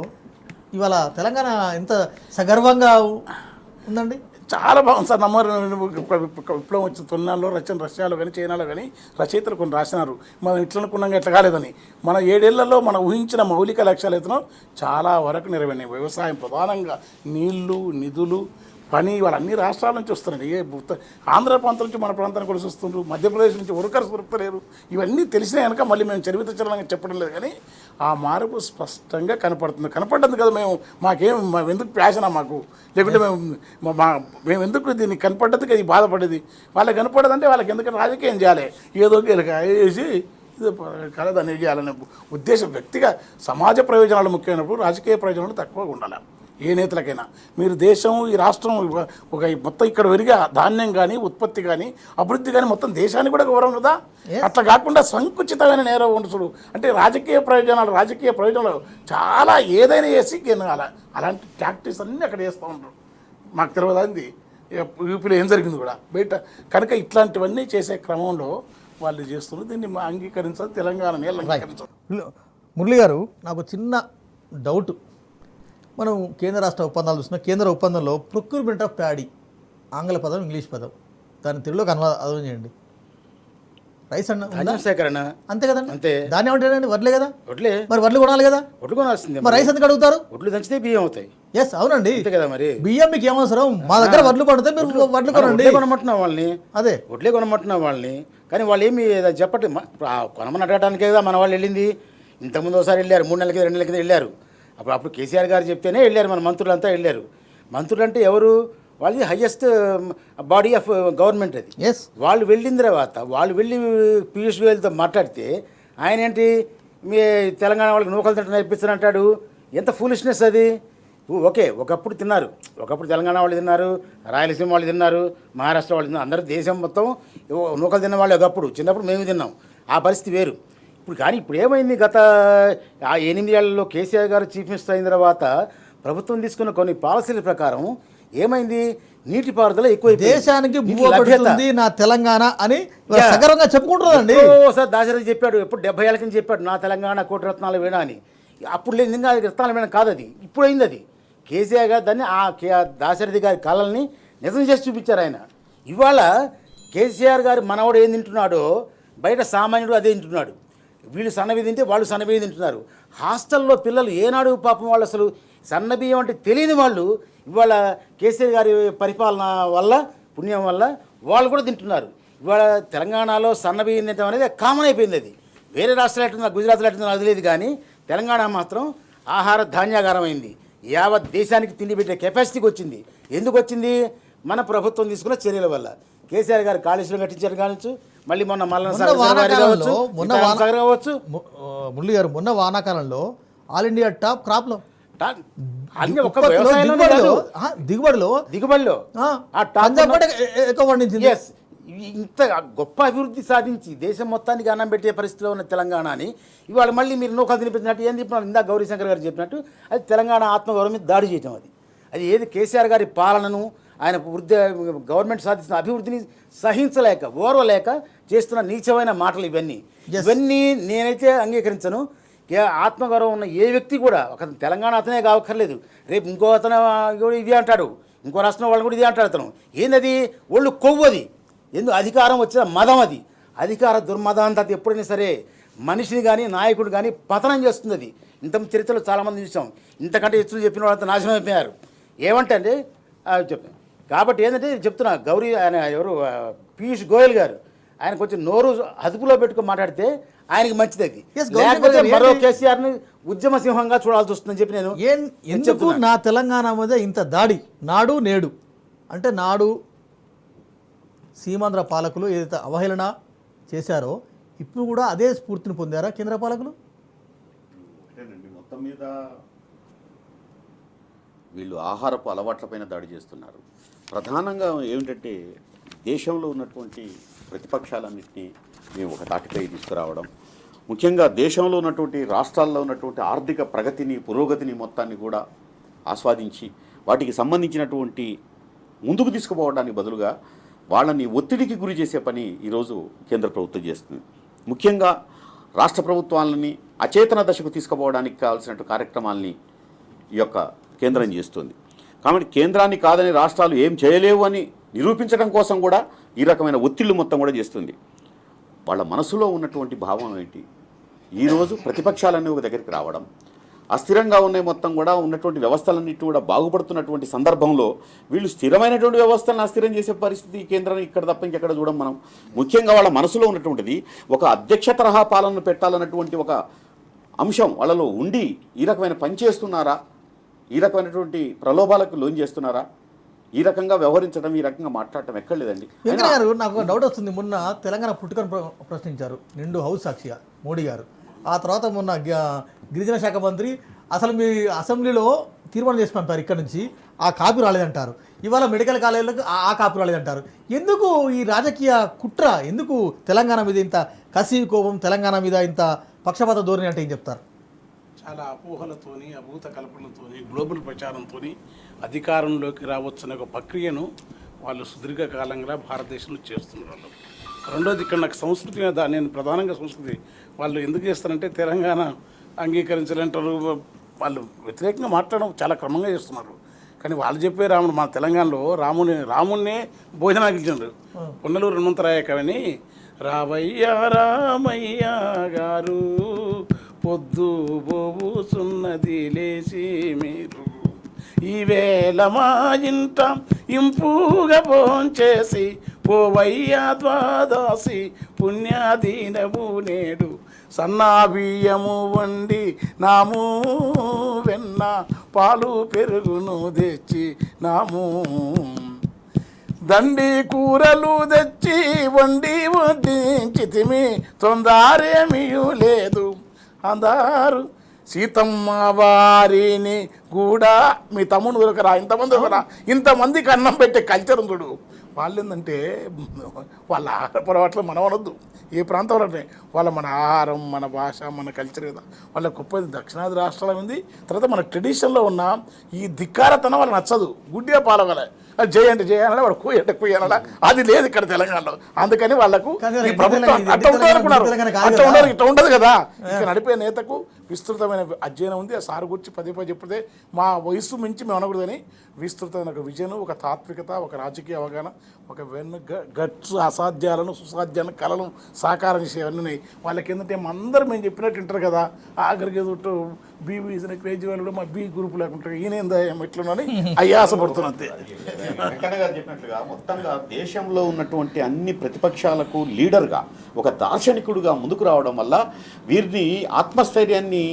ఇవాళ తెలంగాణ ఎంత సగర్వంగా ఉందండి. చాలా బాగుంది సార్. విప్లవం వచ్చిన తొలినాల్లో రష్యాలో కానీ చైనాలో కానీ రచయితలు కొన్ని రాసినారు. మనం ఇట్లా అనుకున్నాం ఎట్లా కాలేదని. మన 7 ఏళ్లలో మనం ఊహించిన మౌలిక లక్ష్యాలు అయితేనో చాలా వరకు నెరవేరినాయి. వ్యవసాయం ప్రధానంగా నీళ్లు, నిధులు, పని వాళ్ళు అన్ని రాష్ట్రాల నుంచి వస్తున్నాయి. ఆంధ్ర ప్రాంతం నుంచి మన ప్రాంతానికి కూడా వస్తుండ్రు, మధ్యప్రదేశ్ నుంచి వర్కర్స్ దొరుకుతలేరు. ఇవన్నీ తెలిసినా కనుక మళ్ళీ మేము చరిత్రచరణంగా చెప్పడం లేదు, కానీ ఆ మార్పు స్పష్టంగా కనపడ్డది కదా. మేము ఎందుకు ప్యాషనా మాకు, లేకుంటే మేము ఎందుకు దీన్ని కనపడ్డది కదా బాధపడేది. వాళ్ళకి కనపడదంటే వాళ్ళకి ఎందుకంటే రాజకీయం చేయాలి, ఏదో వేసి ఇది కలదని చేయాలనే ఉద్దేశం. వ్యక్తిగా సమాజ ప్రయోజనాలు ముఖ్యమైనప్పుడు రాజకీయ ప్రయోజనాలు తక్కువగా ఉండాలి ఏ నేతలకైనా. మీరు దేశం ఈ రాష్ట్రం ఒక మొత్తం ఇక్కడ పెరిగే ధాన్యం కానీ ఉత్పత్తి కానీ అభివృద్ధి కానీ మొత్తం దేశానికి కూడా గౌరవం కదా. అట్లా కాకుండా సంకుచితమైన నేరం ఉండచుడు అంటే రాజకీయ ప్రయోజనాలు చాలా ఏదైనా చేసి గెలగాల. అలాంటి ప్రాక్టీస్ అన్నీ అక్కడ చేస్తూ ఉంటారు. మాకు తెలియదు అంది యూపీలో ఏం జరిగింది కూడా బయట. కనుక ఇట్లాంటివన్నీ చేసే క్రమంలో వాళ్ళు చేస్తున్నారు. దీన్ని అంగీకరించాలి, తెలంగాణ అంగీకరించాలి. మురళి గారు, నాకు చిన్న డౌట్. మనం కేంద్ర రాష్ట్ర ఒప్పందాలు చూస్తున్నాం. కేంద్ర ఒప్పందంలో ప్రొక్యూర్మెంట్ ఆఫ్ ప్యాడీ ఆంగ్ల పదం, ఇంగ్లీష్ పదం, దాని తెలుగులోకి అనువాదం చేయండి. రైస్ అన్న సేకరణ అంతే కదండి. అంతే. దాన్ని ఏమంటారండి? వడ్లే కదా. వడ్లే మరి వడ్లు కొనాలి కదా. వడ్లు కొనాల్సిందే. మరి రైస్ ఎందుకు అడుగుతారు? వడ్లు దంచితే బియ్యం అవుతాయి. ఎస్, అవునండి. అంతే కదా. మరి బియ్యం మీకు ఏమవసరం? మా దగ్గర వడ్లు పడితే మీరు వడ్లు కొనండి. కొనమంటున్నాం వాళ్ళని, అదే వడ్లే కొనమంటున్నాం వాళ్ళని. కానీ వాళ్ళు ఏమి చెప్పండి, కొనమని అడగడానికే కదా మన వాళ్ళు వెళ్ళింది. ఇంతకుముందు ఒకసారి వెళ్ళారు, 3 నెలల కింద 2 నెలల కింద వెళ్ళారు. అప్పుడు కేసీఆర్ గారు చెప్తేనే వెళ్ళారు, మన మంత్రులంతా వెళ్ళారు. మంత్రులు అంటే ఎవరు? వాళ్ళది హయ్యెస్ట్ బాడీ ఆఫ్ గవర్నమెంట్ అది. వాళ్ళు వెళ్ళిన తర్వాత వాళ్ళు వెళ్ళి పీయూష్ గోయల్తో మాట్లాడితే ఆయన ఏంటి, మీ తెలంగాణ వాళ్ళకి నూకలు తింటే నేర్పిస్తానంటాడు. ఎంత ఫూలిష్నెస్ అది. ఓకే, ఒకప్పుడు తిన్నారు, ఒకప్పుడు తెలంగాణ వాళ్ళు తిన్నారు, రాయలసీమ వాళ్ళు తిన్నారు, మహారాష్ట్ర వాళ్ళు తిన్నారు, అందరూ దేశం మొత్తం నూకలు తిన్న వాళ్ళు ఒకప్పుడు. చిన్నప్పుడు మేము తిన్నాం, ఆ పరిస్థితి వేరు. కానీ ఇప్పుడు ఏమైంది, గత 8 ఏళ్లలో కేసీఆర్ గారు చీఫ్ మినిస్టర్ అయిన తర్వాత ప్రభుత్వం తీసుకున్న కొన్ని పాలసీల ప్రకారం ఏమైంది, నీటిపారుదల ఎక్కువ, దేశానికి నా తెలంగాణ అని సగర్వంగా చెప్పుకుంటున్నారండి. ఒకసారి దాశరథి చెప్పాడు, ఎప్పుడు 70 ఏళ్ళ కింద చెప్పాడు, నా తెలంగాణ కోటి రత్నాల వీణ అని. అప్పుడు లేదు, నిజంగా రత్నాల వీణ కాదు అది, ఇప్పుడు అయింది అది. కేసీఆర్ గారు దాన్ని దాశరథి గారి కళల్ని నిజం చేసి చూపించారు ఆయన. ఇవాళ కేసీఆర్ గారు మనవాడు ఏం తింటున్నాడో బయట సామాన్యుడు అదే తింటున్నాడు. వీళ్ళు సన్నబియ్యం తింటే వాళ్ళు సన్నబియ్యం తింటున్నారు. హాస్టల్లో పిల్లలు ఏనాడు పాపం వాళ్ళు అసలు సన్నబియ్యం అంటే తెలియని వాళ్ళు ఇవాళ కేసీఆర్ గారి పరిపాలన వల్ల, పుణ్యం వల్ల వాళ్ళు కూడా తింటున్నారు. ఇవాళ తెలంగాణలో సన్నబియ్యం తినడం అనేది కామన్ అయిపోయింది. అది వేరే రాష్ట్రాలు ఎట్టుందో, గుజరాత్లో ఎట్టుందో అది లేదు, కానీ తెలంగాణ మాత్రం ఆహార ధాన్యాగారం అయింది. యావత్ దేశానికి తిండి పెట్టే కెపాసిటీకి వచ్చింది. ఎందుకు వచ్చింది? మన ప్రభుత్వం తీసుకున్న చర్యల వల్ల. కేసీఆర్ గారు కాళేశ్వరం కట్టించారు కావచ్చు, మళ్ళీ మొన్న కావచ్చు. మురళి గారు, మొన్న వానాకాలంలో ఆల్ ఇండియా టాప్ క్రాప్లో దిగుబడిలో ఎక్కువ పండించింది. ఇంత గొప్ప అభివృద్ధి సాధించి దేశం మొత్తానికి అన్నం పెట్టే పరిస్థితిలో ఉన్న తెలంగాణని ఇవాళ మళ్ళీ మీరు నూకలు తినిపించినట్టు ఏం చెప్పినారు, ఇందాక గౌరీశంకర్ గారు చెప్పినట్టు అది తెలంగాణ ఆత్మగౌరవం మీద దాడి చేయటం. అది ఏది కేసీఆర్ గారి పాలనను, ఆయన గవర్నమెంట్ సాధిస్తున్న అభివృద్ధిని సహించలేక, ఓర్వలేక చేస్తున్న నీచమైన మాటలు ఇవన్నీ నేనైతే అంగీకరించను. ఆత్మగౌరవం ఉన్న ఏ వ్యక్తి కూడా, ఒక తెలంగాణ అతనే కావక్కర్లేదు, రేపు ఇంకో అతను ఇది అంటాడు, ఇంకో రాష్ట్రం వాళ్ళు కూడా ఇది అంటాడు. అతను ఏందది, ఒళ్ళు కొవ్వది. ఎందుకు అధికారం వచ్చిన మదం అది. అధికార దుర్మదాంత ఎప్పుడైనా సరే మనిషిని కానీ నాయకుడు కానీ పతనం చేస్తుంది. అది ఇంత చరిత్రలో చాలామంది చూసాం. ఇంతకంటే ఎత్తులు చెప్పిన వాళ్ళంతా నాశనం అయిపోయారు. ఏమంటే అంటే చెప్పాను కాబట్టి ఏంటంటే చెప్తున్నా, గౌరీ ఆయన ఎవరు పీయూష్ గోయల్ గారు, ఆయన కొంచెం నోరు అదుపులో పెట్టుకుని మాట్లాడితే ఆయనకి మంచిది. అది లేకపోతే మరో కేసీఆర్ని ఉద్యమ సింహంగా చూడాల్సి వస్తుందని చెప్పి నేను ఎందుకు నా తెలంగాణ మీద ఇంత దాడి నాడు నేడు అంటే, నాడు సీమాంధ్ర పాలకులు ఏదైతే అవహేళన చేశారో ఇప్పుడు కూడా అదే స్ఫూర్తిని పొందారా కేంద్ర పాలకులు? మొత్తం మీద వీళ్ళు ఆహారపు అలవాట్లపైన దాడి చేస్తున్నారు. ప్రధానంగా ఏమిటంటే, దేశంలో ఉన్నటువంటి ప్రతిపక్షాలన్నింటినీ మేము ఒక తాటిపై తీసుకురావడం, ముఖ్యంగా దేశంలో ఉన్నటువంటి రాష్ట్రాల్లో ఉన్నటువంటి ఆర్థిక ప్రగతిని, పురోగతిని మొత్తాన్ని కూడా ఆస్వాదించి వాటికి సంబంధించినటువంటి ముందుకు తీసుకుపోవడానికి బదులుగా వాళ్ళని ఒత్తిడికి గురి చేసే పని ఈరోజు కేంద్ర ప్రభుత్వం చేస్తుంది. ముఖ్యంగా రాష్ట్ర ప్రభుత్వాలని అచేతన దశకు తీసుకుపోవడానికి కావాల్సిన కార్యక్రమాలని ఈ యొక్క కేంద్రం చేస్తుంది. కాబట్టి కేంద్రాన్ని కాదని రాష్ట్రాలు ఏం చేయలేవు అని నిరూపించడం కోసం కూడా ఈ రకమైన ఒత్తిళ్లు మొత్తం కూడా చేస్తుంది. వాళ్ళ మనసులో ఉన్నటువంటి భావం ఏంటి, ఈరోజు ప్రతిపక్షాలన్నీ ఒక దగ్గరికి రావడం, అస్థిరంగా ఉన్నాయి, మొత్తం కూడా ఉన్నటువంటి వ్యవస్థలన్నిటి కూడా బాగుపడుతున్నటువంటి సందర్భంలో వీళ్ళు స్థిరమైనటువంటి వ్యవస్థలను అస్థిరం చేసే పరిస్థితి కేంద్రం ఇక్కడ తప్ప ఇంకెక్కడ చూడం మనం. ముఖ్యంగా వాళ్ళ మనసులో ఉన్నటువంటిది ఒక అధ్యక్ష తరహా పాలనను పెట్టాలన్నటువంటి ఒక అంశం వాళ్ళలో ఉండి ఈ రకమైన పని చేస్తున్నారా, ఈ రకమైనటువంటి ప్రలోభాలకు లోన్ చేస్తున్నారా, ఈ రకంగా వ్యవహరించడం, ఈ రకంగా మాట్లాడటం ఎక్కడ లేదండి. వెంకయ్య గారు, నాకు ఒక డౌట్ వస్తుంది. మొన్న తెలంగాణ పుట్టుకను ప్రశ్నించారు నిండు హౌస్ సాక్షిగా మోడీ గారు. ఆ తర్వాత మొన్న గిరిజన శాఖ మంత్రి అసలు మీ అసెంబ్లీలో తీర్మానం చేసి పంపారు, ఇక్కడ నుంచి ఆ కాపీ రాలేదంటారు. ఇవాళ మెడికల్ కాలేజీలకు ఆ కాపీ రాలేదంటారు. ఎందుకు ఈ రాజకీయ కుట్ర? ఎందుకు తెలంగాణ మీద ఇంత కసి కోపం, తెలంగాణ మీద ఇంత పక్షపాత ధోరణి అంటే ఏం చెప్తారు? చాలా అపోహలతోని, అభూత కల్పనతోని, గ్లోబల్ ప్రచారంతోని అధికారంలోకి రావచ్చనే ఒక ప్రక్రియను వాళ్ళు సుదీర్ఘకాలంగా భారతదేశంలో చేస్తున్నారు. రెండోది, ఇక్కడ నాకు సంస్కృతి మీద నేను ప్రధానంగా సంస్కృతి వాళ్ళు ఎందుకు చేస్తారంటే తెలంగాణ అంగీకరించాలంటారు, వాళ్ళు వ్యతిరేకంగా మాట్లాడడం చాలా క్రమంగా చేస్తున్నారు. కానీ వాళ్ళు చెప్పే రాముడు మన తెలంగాణలో రాముణ్ణే భోజనానికి ఇచ్చినారు. పున్నలూరు హనుమంతరాయ కవిని రావయ్య రామయ్య గారు పొద్దు పోవుచున్నది లేచి మీరు ఈవేళ మా ఇంట ఇంపుగా భోంచేసి పోవయ్యా ద్వాదశి పుణ్యాదీనము నేడు సన్నాబియ్యము వండి నాము వెన్న పాలు పెరుగును తెచ్చి నాము దండి కూరలు తెచ్చి వండి వడ్డించితిమి తొందరేమీ లేదు అందరు సీతమ్మ వారిని కూడా మీ తమ్ముడు దొరకరా, ఇంతమంది దొరకరా, ఇంతమందికి అన్నం పెట్టే కల్చర్ ఉండు. వాళ్ళు ఏంటంటే వాళ్ళ ఆహార పొరపాట్లు మనం అనొద్దు, ఏ ప్రాంతంలో వాళ్ళ మన ఆహారం, మన భాష, మన కల్చర్ కదా వాళ్ళ గొప్పది. దక్షిణాది రాష్ట్రాల ఉంది. తర్వాత మన ట్రెడిషన్లో ఉన్న ఈ ధిక్కారతనం వాళ్ళకి నచ్చదు. గుడ్డిగా పాలగల అది చేయండి చేయాలన్నా వాడు కుయ్యాలన్నా అది లేదు ఇక్కడ తెలంగాణలో. అందుకని వాళ్ళకు ఈ ప్రభుత్వం అట్లా ఉంటుంది అనుకున్నారు. అట్లా ఉండదు, ఇట్లా ఉండదు కదా. ఇక్కడ నడిపే నేతకు విస్తృతమైన అధ్యయనం ఉంది. ఆ సార్ గురించి పదే చెప్తే మా వయస్సు మించి మేము అనకూడదని విస్తృతమైన ఒక విజన్, ఒక తాత్వికత, ఒక రాజకీయ అవగాహన, ఒక గట్స్ అసాధ్యాలను సుసాధ్యాలను కళలను సాకారం చేసేవన్నీ ఉన్నాయి వాళ్ళకి. ఏంటంటే అందరూ మేము చెప్పినట్టు వింటారు కదా. ఆఖరికి చుట్టూ బీబీసీ క్రేజీ వాళ్ళు మా బీ గ్రూప్ లేకుంటారు, ఈయన ఎట్లున్నాని అయ్యాసపడుతున్నా అంతే. వెంకన్న గారు చెప్పినట్లుగా మొత్తంగా దేశంలో ఉన్నటువంటి అన్ని ప్రతిపక్షాలకు లీడర్గా ఒక దార్శనికుడుగా ముందుకు రావడం వల్ల వీరిని ఆత్మస్థైర్యాన్ని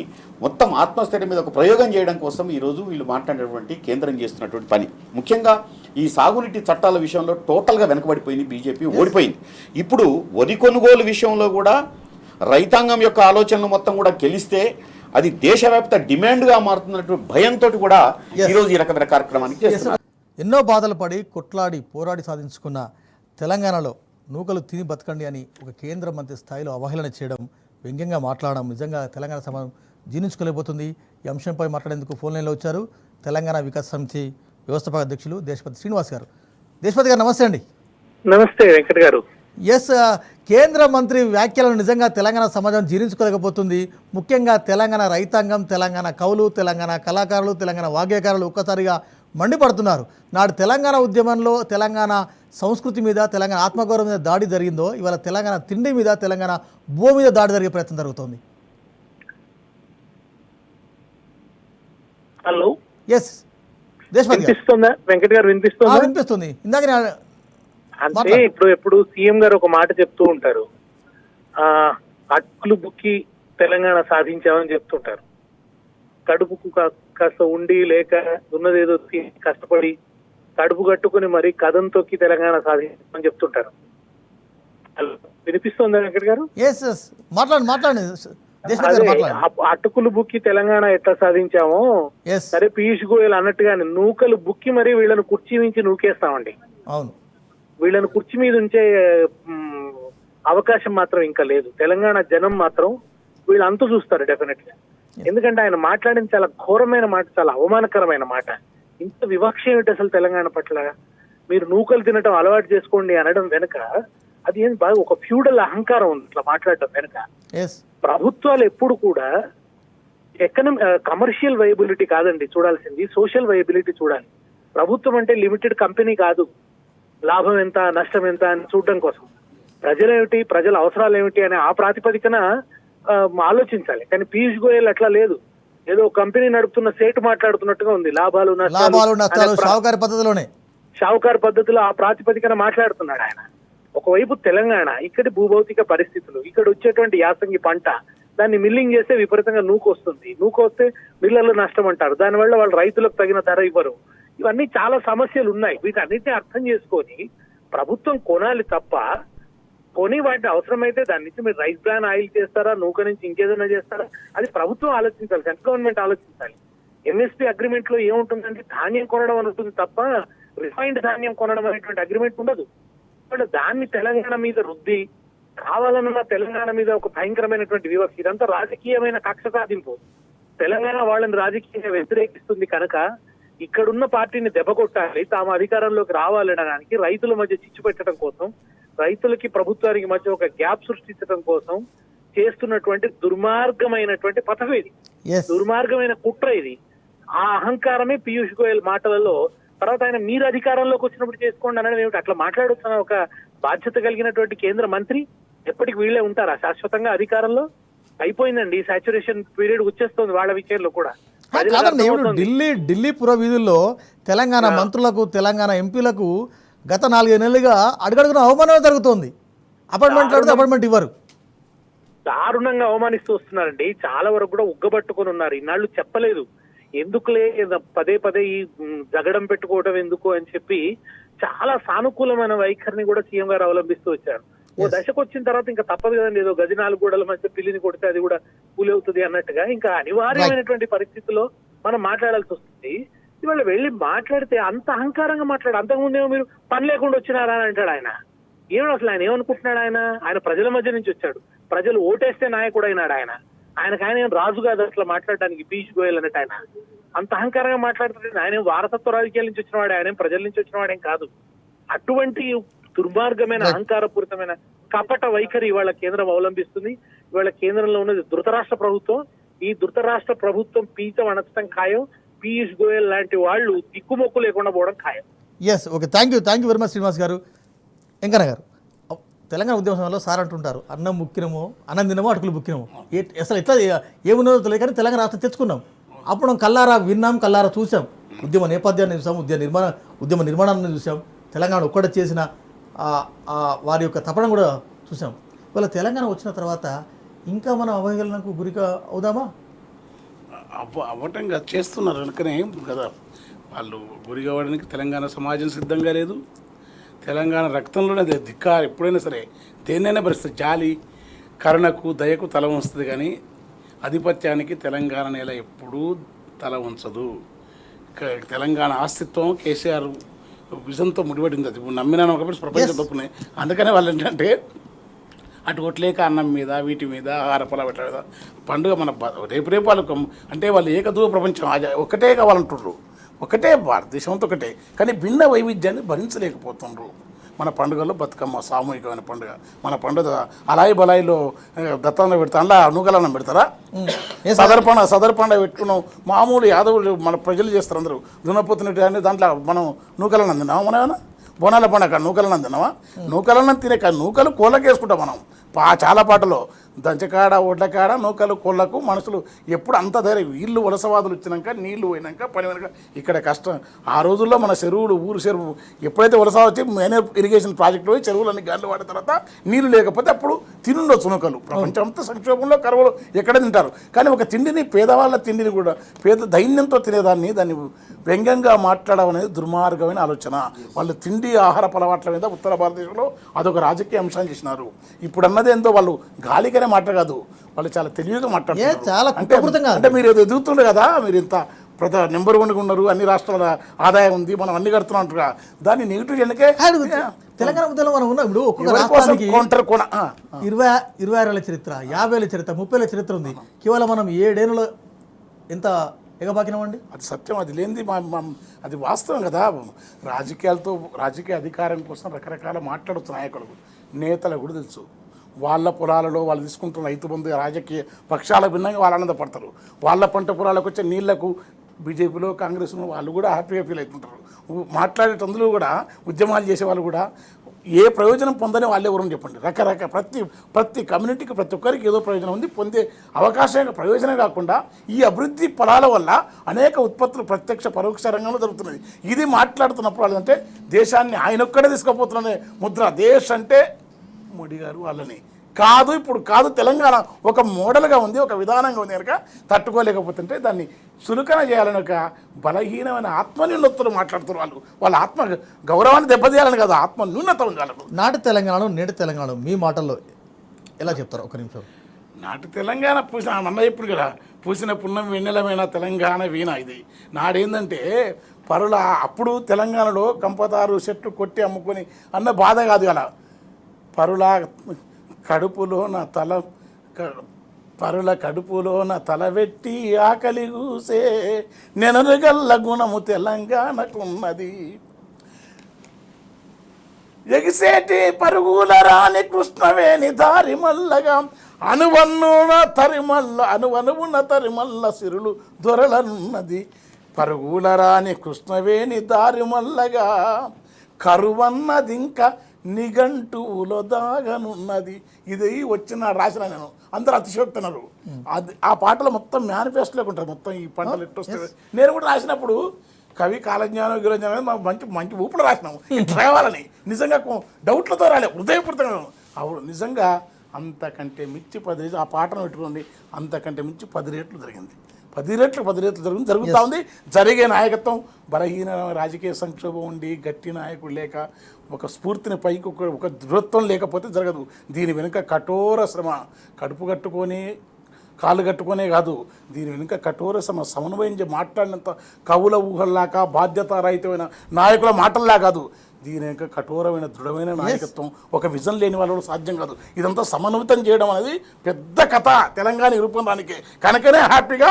మొత్తం ఆత్మస్థైర్యం మీద ఒక ప్రయోగం చేయడం కోసం ఈరోజు వీళ్ళు మాట్లాడేటువంటి కేంద్రం చేస్తున్నటువంటి పని. ముఖ్యంగా ఈ సాగునీటి చట్టాల విషయంలో టోటల్గా వెనకబడిపోయింది, బీజేపీ ఓడిపోయింది. ఇప్పుడు వరి కొనుగోలు విషయంలో కూడా రైతాంగం యొక్క ఆలోచనలు మొత్తం కూడా గెలిస్తే అది దేశవ్యాప్త డిమాండ్గా మారుతున్నటువంటి భయంతో కూడా ఈరోజు ఈ రకమైన కార్యక్రమానికి చేస్తున్నారు. ఎన్నో బాధలు పడి కొట్లాడి పోరాడి సాధించుకున్న తెలంగాణలో నూకలు తిని బతకండి అని ఒక కేంద్ర మంత్రి స్థాయిలో అవహేళన చేయడం, వ్యంగ్యంగా మాట్లాడడం నిజంగా తెలంగాణ సమాజం జీర్ణించుకోలేకపోతుంది. ఈ అంశంపై మాట్లాడేందుకు ఫోన్ లైన్లో వచ్చారు తెలంగాణ వికాస్ సమితి వ్యవస్థాపక అధ్యక్షులు దేశపతి శ్రీనివాస్ గారు. దేశపతి గారు నమస్తే అండి. నమస్తే వెంకట్ గారు. ఎస్, కేంద్ర మంత్రి వ్యాఖ్యలను నిజంగా తెలంగాణ సమాజం జీర్ణించుకోలేకపోతుంది. ముఖ్యంగా తెలంగాణ రైతాంగం, తెలంగాణ కవులు, తెలంగాణ కళాకారులు, తెలంగాణ వాగ్గేయకారులు ఒక్కసారిగా మండిపడుతున్నారు. నాడు తెలంగాణ ఉద్యమంలో తెలంగాణ సంస్కృతి మీద, తెలంగాణ ఆత్మగౌరవం మీద దాడి జరిగిందో ఇవాళ తెలంగాణ తిండి మీద, తెలంగాణ భూ మీద దాడి జరిగే ప్రయత్నం జరుగుతోంది. హలో, ఎస్ దేశపతి వినిపిస్తుందా వెంకట్ గారు? వినిపిస్తుంది. ఇందాక అంటే ఎప్పుడు సీఎం గారు ఒక మాట చెప్తూ ఉంటారు, అట్లు బుక్కి తెలంగాణ సాధించామని చెప్తుంటారు. కడుపుకు కాస్త ఉండి లేక ఉన్నదేదో కష్టపడి కడుపు కట్టుకుని మరి కథం తొక్కి తెలంగాణ సాధించామని చెప్తుంటారు. వినిపిస్తుందా వెంకట్ గారు? మాట్లాడండి. అటుకులు బుక్కి తెలంగాణ ఎట్లా సాధించామో సరే పీయూష్ గోయల్ అన్నట్టుగానే నూకలు బుక్కి మరి వీళ్ళని కుర్చీ నుంచి నూకేస్తామండి. అవును, వీళ్ళని కుర్చీ మీద ఉంచే అవకాశం మాత్రం ఇంకా లేదు. తెలంగాణ జనం మాత్రం వీళ్ళంతా చూస్తారు డెఫినెట్గా. ఎందుకంటే ఆయన మాట్లాడిన చాలా ఘోరమైన మాట, చాలా అవమానకరమైన మాట. ఇంత వివక్ష ఏమిటి అసలు తెలంగాణ పట్ల? మీరు నూకలు తినటం అలవాటు చేసుకోండి అనడం వెనుక అది ఏం బాగా ఒక ఫ్యూడల్ అహంకారం ఉంది ఇట్లా మాట్లాడటం వెనుక. ప్రభుత్వాలు ఎప్పుడు కూడా కమర్షియల్ వైబిలిటీ కాదండి చూడాల్సింది, సోషల్ వైబిలిటీ చూడాలి. ప్రభుత్వం అంటే లిమిటెడ్ కంపెనీ కాదు, లాభం ఎంత నష్టం ఎంత అని చూడడం కోసం. ప్రజలేమిటి, ప్రజల అవసరాలు ఏమిటి అనే ఆ ప్రాతిపదికన ఆలోచించాలి. కానీ పీయూష్ గోయల్ అట్లా లేదు. ఏదో కంపెనీ నడుపుతున్న సేటు మాట్లాడుతున్నట్టుగా ఉంది. లాభాలు నష్టాలు షావుకారి పద్ధతిలోనే, షావుకారు పద్ధతిలో ఆ ప్రాతిపదికన మాట్లాడుతున్నాడు ఆయన. ఒకవైపు తెలంగాణ, ఇక్కడి భూభౌతిక పరిస్థితులు, ఇక్కడ వచ్చేటువంటి యాసంగి పంట, దాన్ని మిల్లింగ్ చేస్తే విపరీతంగా నూకొస్తుంది. నూకొస్తే మిల్లర్లు నష్టం అంటారు. దానివల్ల వాళ్ళు రైతులకు తగిన ధర ఇవ్వరు. ఇవన్నీ చాలా సమస్యలు ఉన్నాయి. వీటన్నిటిని అర్థం చేసుకొని ప్రభుత్వం కొనాలి తప్ప, కొని వాటిని అవసరమైతే దాని నుంచి మీరు రైస్ బ్రాన్ ఆయిల్ చేస్తారా, నూక నుంచి ఇంకేదైనా చేస్తారా, అది ప్రభుత్వం ఆలోచించాలి, సెంట్రల్ గవర్నమెంట్ ఆలోచించాలి. ఎంఎస్పీ అగ్రిమెంట్ లో ఏముంటుందంటే ధాన్యం కొనడం అని ఉంటుంది తప్ప రిఫైన్డ్ ధాన్యం కొనడం అనేటువంటి అగ్రిమెంట్ ఉండదు. దాన్ని తెలంగాణ మీద రుద్ది కావాలన్న తెలంగాణ మీద ఒక భయంకరమైనటువంటి వివక్ష, ఇదంతా రాజకీయమైన కక్ష సాధింపు. తెలంగాణ వాళ్ళని రాజకీయంగా వ్యతిరేకిస్తుంది కనుక ఇక్కడున్న పార్టీని దెబ్బకొట్టాలి, తాము అధికారంలోకి రావాలనడానికి, రైతుల మధ్య చిచ్చు పెట్టడం కోసం, రైతులకి ప్రభుత్వానికి మధ్య ఒక గ్యాప్ సృష్టించడం కోసం చేస్తున్నటువంటి దుర్మార్గమైనటువంటి పథకం ఇది, దుర్మార్గమైన కుట్ర ఇది. ఆ అహంకారమే పీయూష్ గోయల్ మాటలలో. తర్వాత ఆయన మీరు అధికారంలోకి వచ్చినప్పుడు చేసుకోండి అనడం ఏమిటి? అట్లా మాట్లాడుతున్న ఒక బాధ్యత కలిగినటువంటి కేంద్ర మంత్రి ఎప్పటికి వీళ్ళే ఉంటారా శాశ్వతంగా అధికారంలో? అయిపోయిందండి, సాచురేషన్ పీరియడ్ వచ్చేస్తుంది వాళ్ళ విషయంలో కూడా. ఢిల్లీ పుర వీధుల్లో తెలంగాణ మంత్రులకు, తెలంగాణ ఎంపీలకు గత 4 నెలలుగా అడుగడుగున అవమానం జరుగుతోంది. అపాయింట్మెంట్ ఇవ్వరు, దారుణంగా అవమానిస్తూ వస్తున్నారండి. చాలా వరకు కూడా ఉగ్గబట్టుకొని ఉన్నారు. ఇన్నాళ్ళు చెప్పలేదు, ఎందుకులే పదే పదే ఈ జగడం పెట్టుకోవడం ఎందుకు అని చెప్పి చాలా సానుకూలమైన వైఖరిని కూడా సీఎం గారు అవలంబిస్తూ వచ్చారు. ఓ దశకు వచ్చిన తర్వాత ఇంకా తప్పదు కదండి, ఏదో గది 4 గోడల మధ్య పిల్లిని కొడితే అది కూడా కూలి అవుతుంది అన్నట్టుగా ఇంకా అనివార్యమైనటువంటి పరిస్థితుల్లో మనం మాట్లాడాల్సి వస్తుంది. ఇవాళ వెళ్ళి మాట్లాడితే అంత అహంకారంగా మాట్లాడు. అంతకుముందేమో మీరు పని లేకుండా వచ్చినారా అని అంటాడు ఆయన. ఏమో అసలు ఆయన ఏమనుకుంటున్నాడు? ఆయన ప్రజల మధ్య నుంచి వచ్చాడు, ప్రజలు ఓటేస్తే నాయకుడు అయినాడు ఆయన. ఆయన ఏం రాజు కాదు అట్లా మాట్లాడడానికి, పీయూష్ గోయల్ అన్నట్టు ఆయన అంత అహంకారంగా మాట్లాడుతున్నాడు. ఆయన వారసత్వ రాజకీయాల నుంచి వచ్చిన వాడే, ఆయన ప్రజల నుంచి వచ్చిన వాడేం కాదు. అటువంటి దుర్మార్గమైన అహంకారపూరితమైన కపట వైఖరి ఇవాళ కేంద్రం అవలంబిస్తుంది. ఇవాళ కేంద్రంలో ఉన్నది ధృతరాష్ట్ర ప్రభుత్వం. ఈ ధృతరాష్ట్ర ప్రభుత్వం పీచం అణచడం ఖాయం. పీయూష్ గోయల్ లాంటి వాళ్ళు దిక్కుమొక్కు లేకుండా పోవడం ఖాయం. Okay, thank you very much Srinivas గారు. వెంకన్న గారు, తెలంగాణ ఉద్యమ సమయంలో సార్ అంటుంటారు, అన్నం ముక్కినమో, అన్నం తినమో, అటుకులు ముక్కినమో. అసలు ఎట్లా ఏమున్నదో తెలియదు కానీ తెలంగాణ రాష్ట్రం తెచ్చుకున్నాం. అప్పుడు కల్లారా విన్నాం, కల్లారా చూసాం. ఉద్యమ నేపథ్యాన్ని చూసాం, ఉద్యమ నిర్మాణాన్ని చూసాం, తెలంగాణ ఒక్కడే చేసిన వారి యొక్క తపన కూడా చూసాం. ఇవాళ తెలంగాణ వచ్చిన తర్వాత ఇంకా మనం అవహేళనకు గురిగా అవుదామా? అవ్వటంగా చేస్తున్నారు కనుకనే కదా వాళ్ళు గురి కావడానికి తెలంగాణ సమాజం సిద్ధంగా లేదు. తెలంగాణ రక్తంలోనే ఎప్పుడైనా సరే దేన్నైనా పరిస్థితి జాలి, కరుణకు, దయకు తల ఉంచుతుంది కానీ ఆధిపత్యానికి తెలంగాణ నేల ఎప్పుడూ తల ఉంచదు. తెలంగాణ అస్తిత్వం కేసీఆర్ విజన్తో ముడిపడింది. అది నమ్మినాను ఒకప్పుడు ప్రపంచం తప్పునే. అందుకనే వాళ్ళు ఏంటంటే అటు కొట్లేక అన్నం మీద, వీటి మీద, ఆహార పొలాల మీద పండుగ మన రేపు వాళ్ళకు అంటే వాళ్ళు ఏకదూర ప్రపంచం ఒకటే కావాలంటున్నారు, ఒకటే భారతదేశంతో ఒకటే. కానీ భిన్న వైవిధ్యాన్ని భరించలేకపోతుండ్రు. మన పండుగలో బతుకమ్మ సామూహికమైన పండుగ. మన పండుగ అలాయి బలాయిలో దత్తాన్ని పెడతా, అలా నూకలన్నం పెడతారా? సదర్ పండుగ పెట్టుకున్నాం. మామూలు యాదవులు మన ప్రజలు చేస్తారు అందరూ దున్నపోతున్నట్టు అని. దాంట్లో మనం నూకలన్నం తిన్నామా? మనం ఏమన్నా బోనాల పండుగ నూకలన్నం తిన్నామా? నూకలన్నం తినే నూకలు కోళ్ళకి వేసుకుంటాం మనం. చాలా పాటలో దంచకాడ, ఒడ్లకాడ, నూకలు కోళ్ళకు మనుషులు ఎప్పుడు అంత ధైర్యం. వీళ్ళు వలసవాదులు వచ్చినాక, నీళ్లు పోయినాక, పని వెనక ఇక్కడ కష్టం. ఆ రోజుల్లో మన చెరువులు, ఊరు చెరువు ఎప్పుడైతే వలస వచ్చి మెయిన్ ఇరిగేషన్ ప్రాజెక్టు పోయి చెరువులన్నీ గాలి వాడిన తర్వాత నీళ్లు లేకపోతే అప్పుడు తినుండొచ్చు నూకలు. ప్రపంచం అంతా సంక్షోభంలో, కరువులు ఎక్కడ తింటారు. కానీ ఒక తిండిని, పేదవాళ్ళ తిండిని కూడా దైన్యంతో తినేదాన్ని దాన్ని వ్యంగ్యంగా మాట్లాడడం అనేది దుర్మార్గమైన ఆలోచన. వాళ్ళు తిండి, ఆహార అలవాట్ల మీద ఉత్తర భారతదేశంలో అదొక రాజకీయ అంశాన్ని చేసినారు. ఇప్పుడు అన్నది ఏందో వాళ్ళు గాలికనే మాట కాదు, వాళ్ళు చాలా తెలివిగా మాట్లాడుతున్నారు. అంటే మీరు ఏదో ఎదుగుతుండే కదా, మీరు ఇంత నెంబర్ 1గా ఉన్నారు, అన్ని రాష్ట్రాల ఆదాయం ఉంది, మనం అన్ని కడుతున్నాం అంటారు. దాన్ని నెగిటివ్ ఎందుకే? తెలంగాణ ఉద్యమంలో మనం ఉన్నాం. ఇప్పుడు ఒక్కొక్క రాష్ట్రానికి 26 ఏళ్ల చరిత్ర, 50 ఏళ్ల చరిత్ర, 30 ఏళ్ల చరిత్ర ఉంది. కేవలం మనం 7 ఏళ్ళలో ఎంత ఎగబాకినామండి. అది సత్యం, అది లేనిది అది వాస్తవం కదా. రాజకీయ అధికారం కోసం రకరకాల మాట్లాడుతున్న నాయకులకు, నేతలకు కూడా తెలుసు. వాళ్ళ పొలాలలో వాళ్ళు తీసుకుంటున్న రైతు బంధు రాజకీయ పక్షాల భిన్నంగా వాళ్ళు ఆనందపడతారు. వాళ్ళ పంట పొలాలకు వచ్చే నీళ్లకు బీజేపీలో, కాంగ్రెస్లో వాళ్ళు కూడా హ్యాపీగా ఫీల్ అవుతుంటారు. మాట్లాడేటందులో కూడా ఉద్యమాలు చేసే వాళ్ళు కూడా ఏ ప్రయోజనం పొందని వాళ్ళు ఎవరు చెప్పండి. రకరకాల ప్రతి కమ్యూనిటీకి ప్రతి ఒక్కరికి ఏదో ప్రయోజనం ఉంది. పొందే అవకాశం ప్రయోజనం కాకుండా ఈ అభివృద్ధి ఫలాల వల్ల అనేక ఉత్పత్తులు ప్రత్యక్ష పరోక్ష రంగంలో జరుగుతున్నది. ఇది మాట్లాడుతున్నప్పుడు వాళ్ళంటే దేశాన్ని ఆయన ఒక్కడే తీసుకుపోతున్న ముద్ర. దేశ్ అంటే మోడీ గారు వాళ్ళని కాదు, ఇప్పుడు కాదు. తెలంగాణ ఒక మోడల్గా ఉంది, ఒక విధానంగా ఉంది కనుక తట్టుకోలేకపోతుంటే దాన్ని చులకన చేయాలని ఒక బలహీనమైన ఆత్మన్యూనతలు మాట్లాడుతున్నారు. వాళ్ళ ఆత్మ గౌరవాన్ని దెబ్బతీయాలని కాదు, ఆత్మ న్యూనత ఉంది వాళ్ళకు. నాటి తెలంగాణ నేటి తెలంగాణ మీ మాటల్లో ఎలా చెప్తారు? ఒక నిమిషం. నాటి తెలంగాణ పూసిన అన్న ఇప్పుడు కదా, పూసిన పుణ్యం వెన్నెలమైన తెలంగాణ వీణ. ఇది నాడేందంటే పరుల అప్పుడు తెలంగాణలో కంపతారు చెట్లు కొట్టి అమ్ముకొని అన్న బాధ కాదు. అలా పరుల కడుపులోన తల పెట్టి ఆకలి కూసే నెనరుగల్ల గుణము తెలంగాణకున్నది. ఎగిసేటి పరుగుల రాని కృష్ణవేణి దారి మల్లగా అనువనువున తరిమల్ల సిరులు దొరలనున్నది. పరుగుల రాని కృష్ణవేణి దారి మల్లగా కరువన్నది ఇంకా నిఘంటువులో దాగనున్నది. ఇది వచ్చిన రాసిన నేను అందరూ అతిశయోక్తున్నారు. అది ఆ పాటలు మొత్తం మేనిఫెస్టోలోకి ఉంటుంది. మొత్తం ఈ పంటలు ఎట్టు వస్తాయి. నేను కూడా రాసినప్పుడు కవి కాలజ్ఞానం గిరజ్ఞానం మాకు మంచి ఊపులు రాసినాము రావాలని. నిజంగా డౌట్లతో రాలే, హృదయపూర్తంగా. అవును, నిజంగా అంతకంటే మించి 10 రెట్లు ఆ పాటను పెట్టుకోండి, అంతకంటే మించి 10 రెట్లు జరిగింది. 10 రెట్లు జరుగుతూ ఉంది. జరిగే నాయకత్వం బలహీన రాజకీయ సంక్షోభం ఉండి గట్టి నాయకుడు లేక ఒక స్ఫూర్తిని పైకి ఒక దృఢత్వం లేకపోతే జరగదు. దీని వెనుక కఠోర శ్రమ, కడుపు కట్టుకొని కాళ్ళు కట్టుకునే కాదు, దీని వెనుక కఠోర శ్రమ, సమన్వయించి మాట్లాడినంత కవుల ఊహల్లాగా బాధ్యతారహితమైన నాయకుల మాటల్లా కాదు. దీని వెనుక కఠోరమైన దృఢమైన నాయకత్వం, ఒక విజన్ లేని వాళ్ళు సాధ్యం కాదు. ఇదంతా సమన్వితం చేయడం అనేది పెద్ద కథ తెలంగాణ రూపొందడానికి. కనుకనే హ్యాపీగా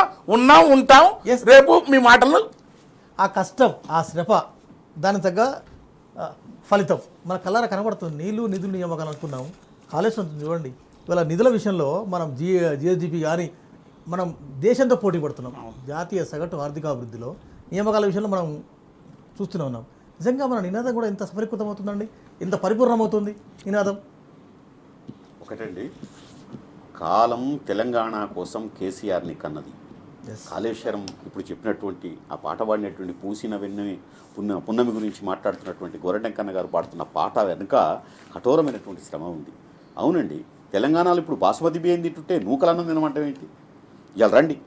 ఉంటాం. రేపు మీ మాటలు ఆ కష్టం, ఆ శ్రమ, దాని తగ్గ ఫలితం మన కళ్ళారా కనబడుతుంది. నీళ్లు నిధులు నియామకాలు అనుకున్నాం, కాళేశ్వరం చూడండి. ఇవాళ నిధుల విషయంలో మనం జిఎస్డిపి కానీ మనం దేశంతో పోటీ పడుతున్నాం. జాతీయ సగటు ఆర్థికాభివృద్ధిలో నియామకాల విషయంలో మనం చూస్తూనే ఉన్నాం. నిజంగా మన నినాదం కూడా ఎంత సఫలీకృతం అవుతుందండి, ఎంత పరిపూర్ణమవుతుంది నినాదం. ఒకటండి, కాలం తెలంగాణ కోసం కేసీఆర్ని కన్నది. కాళేశ్వరం ఇప్పుడు చెప్పినటువంటి ఆ పాట పాడినటువంటి పూసిన పున్నమి గురించి మాట్లాడుతున్నటువంటి గోరటెంకన్న గారు పాడుతున్న పాట వెనుక కఠోరమైనటువంటి శ్రమ ఉంది. అవునండి, తెలంగాణలో ఇప్పుడు బాస్మతి బియ్యం తింటుంటే నూకలన్నం తినమంటే ఏంటి? ఇవాళ రండి,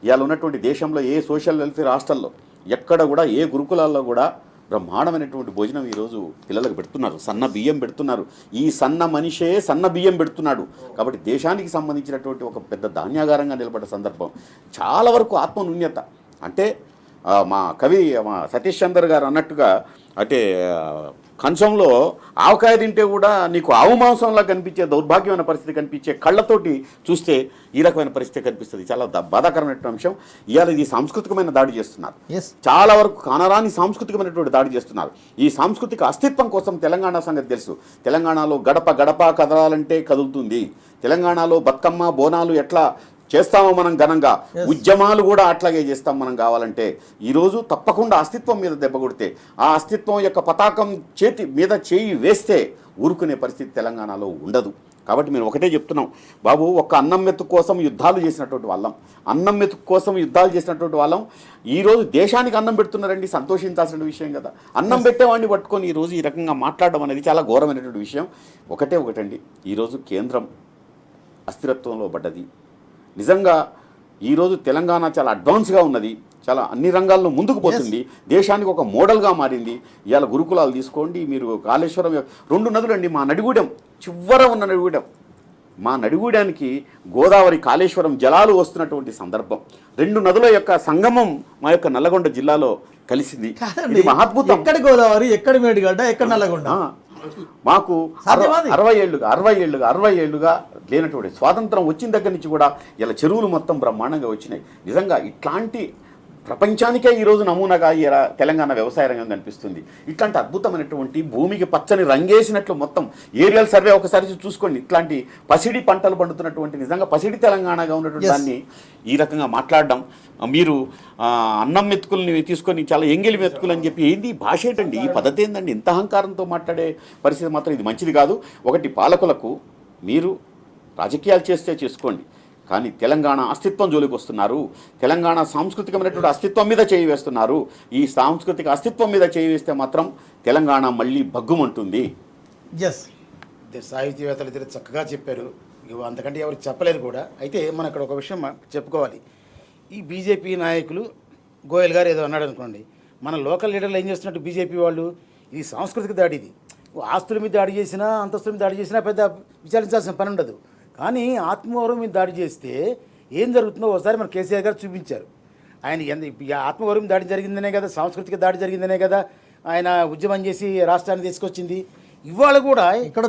ఇవాళ ఉన్నటువంటి దేశంలో ఏ సోషల్ వెల్ఫేర్ హాస్టల్లో ఎక్కడ కూడా ఏ గురుకులాల్లో కూడా బ్రహ్మాండమైనటువంటి భోజనం ఈరోజు పిల్లలకు పెడుతున్నారు. సన్న బియ్యం పెడుతున్నారు. ఈ సన్న మనిషే సన్న బియ్యం పెడుతున్నాడు. కాబట్టి దేశానికి సంబంధించినటువంటి ఒక పెద్ద ధాన్యాగారంగా నిలబడ్డ సందర్భం. చాలా వరకు ఆత్మన్యూన్యత అంటే మా కవి మా సతీష్ చంద్ర గారు అన్నట్టుగా అంటే కంచంలో ఆవకాయ తింటే కూడా నీకు ఆవు మాంసంలా కనిపించే దౌర్భాగ్యమైన పరిస్థితి కనిపించే కళ్ళతోటి చూస్తే ఈ రకమైన పరిస్థితి కనిపిస్తుంది. చాలా బాధాకరమైన అంశం. ఇవాళ ఇది సాంస్కృతికమైన దాడి చేస్తున్నారు. చాలా వరకు కానరాని సాంస్కృతికమైనటువంటి దాడి చేస్తున్నారు. ఈ సాంస్కృతిక అస్తిత్వం కోసం తెలంగాణ సంగతి తెలుసు. తెలంగాణలో గడప గడప కదలాలంటే కదులుతుంది. తెలంగాణలో బతుకమ్మ బోనాలు ఎట్లా చేస్తామో మనం ఘనంగా, ఉద్యమాలు కూడా అట్లాగే చేస్తాం మనం కావాలంటే. ఈరోజు తప్పకుండా అస్తిత్వం మీద దెబ్బ కొడితే, ఆ అస్తిత్వం యొక్క పతాకం చేతి మీద చేయి వేస్తే ఊరుకునే పరిస్థితి తెలంగాణలో ఉండదు. కాబట్టి మేము ఒకటే చెప్తున్నాం బాబు, ఒక్క అన్నం మెతుకు కోసం యుద్ధాలు చేసినటువంటి వాళ్ళం, అన్నం మెతుకు కోసం యుద్ధాలు చేసినటువంటి వాళ్ళం ఈరోజు దేశానికి అన్నం పెడుతున్నారండి. సంతోషించాల్సిన విషయం కదా. అన్నం పెట్టేవాడిని పట్టుకొని ఈరోజు ఈ రకంగా మాట్లాడడం అనేది చాలా ఘోరమైనటువంటి విషయం. ఒకటండి, ఈరోజు కేంద్రం అస్థిరత్వంలో పడ్డది. నిజంగా ఈరోజు తెలంగాణ చాలా అడ్వాన్స్గా ఉన్నది, చాలా అన్ని రంగాల్లో ముందుకు పోతుంది, దేశానికి ఒక మోడల్గా మారింది. ఇవాళ గురుకులాలు తీసుకోండి, మీరు కాళేశ్వరం 2 నదులు అండి. మా నడిగూడెం చివర ఉన్న నడిగూడెం, మా నడిగూడెనికి గోదావరి కాళేశ్వరం జలాలు వస్తున్నటువంటి సందర్భం. 2 నదుల యొక్క సంగమం మా యొక్క నల్లగొండ జిల్లాలో కలిసింది. ఇది మహాద్భుతం. ఎక్కడి గోదావరి, ఎక్కడి మేడిగడ్డ, ఎక్కడ నల్లగొండ. మాకు 60 ఏళ్ళుగా లేనటువంటి స్వాతంత్రం వచ్చిన దగ్గర నుంచి కూడా ఇలా చెరువులు మొత్తం బ్రహ్మాండంగా వచ్చినాయి. నిజంగా ఇట్లాంటి ప్రపంచానికే ఈరోజు నమూనాగా తెలంగాణ వ్యవసాయ రంగం కనిపిస్తుంది. ఇట్లాంటి అద్భుతమైనటువంటి భూమికి పచ్చని రంగేసినట్లు మొత్తం ఏరియల్ సర్వే ఒకసారి చూసుకోండి. ఇట్లాంటి పసిడి పంటలు పండుతున్నటువంటి నిజంగా పసిడి తెలంగాణగా ఉన్నటువంటి దాన్ని ఈ రకంగా మాట్లాడడం, మీరు అన్నం మెతుకుల్ని తీసుకొని చాలా ఎంగిలి మెతుకులు అని చెప్పి ఏంది భాష ఏంటండి? ఈ పద్ధతి ఏందండి? ఇంత అహంకారంతో మాట్లాడే పరిస్థితి మాత్రం ఇది మంచిది కాదు. ఒకటి పాలకులకు మీరు రాజకీయాలు చేస్తే చేసుకోండి, కానీ తెలంగాణ అస్తిత్వం జోలికి వస్తున్నారు. తెలంగాణ సాంస్కృతికమైనటువంటి అస్తిత్వం మీద చేయి వేస్తున్నారు. ఈ సాంస్కృతిక అస్తిత్వం మీద చేయి వేస్తే మాత్రం తెలంగాణ మళ్ళీ భగ్గుమంటుంది. ఎస్, సాహితీవేత్తలు ఇద్దరు చక్కగా చెప్పారు, అంతకంటే ఎవరు చెప్పలేరు కూడా. అయితే మనం ఇక్కడ ఒక విషయం చెప్పుకోవాలి. ఈ బీజేపీ నాయకులు గోయల్ గారు ఏదో అన్నాడు అనుకోండి, మన లోకల్ లీడర్లు ఏం చేస్తున్నట్టు బీజేపీ వాళ్ళు, ఇది సాంస్కృతిక దాడి, ఇది ఆస్తుల మీద దాడి చేసినా అంతస్తుల మీద దాడి చేసినా పెద్ద విచారించాల్సిన పని ఉండదు. కానీ ఆత్మగౌరవం మీద దాడి చేస్తే ఏం జరుగుతుందో ఒకసారి మన కేసీఆర్ గారు చూపించారు. ఆయన ఆత్మగౌరవం దాడి జరిగిందనే కదా, సాంస్కృతిక దాడి జరిగిందనే కదా ఆయన ఉద్యమం చేసి రాష్ట్రాన్ని తీసుకొచ్చింది. ఇవాళ కూడా ఇక్కడ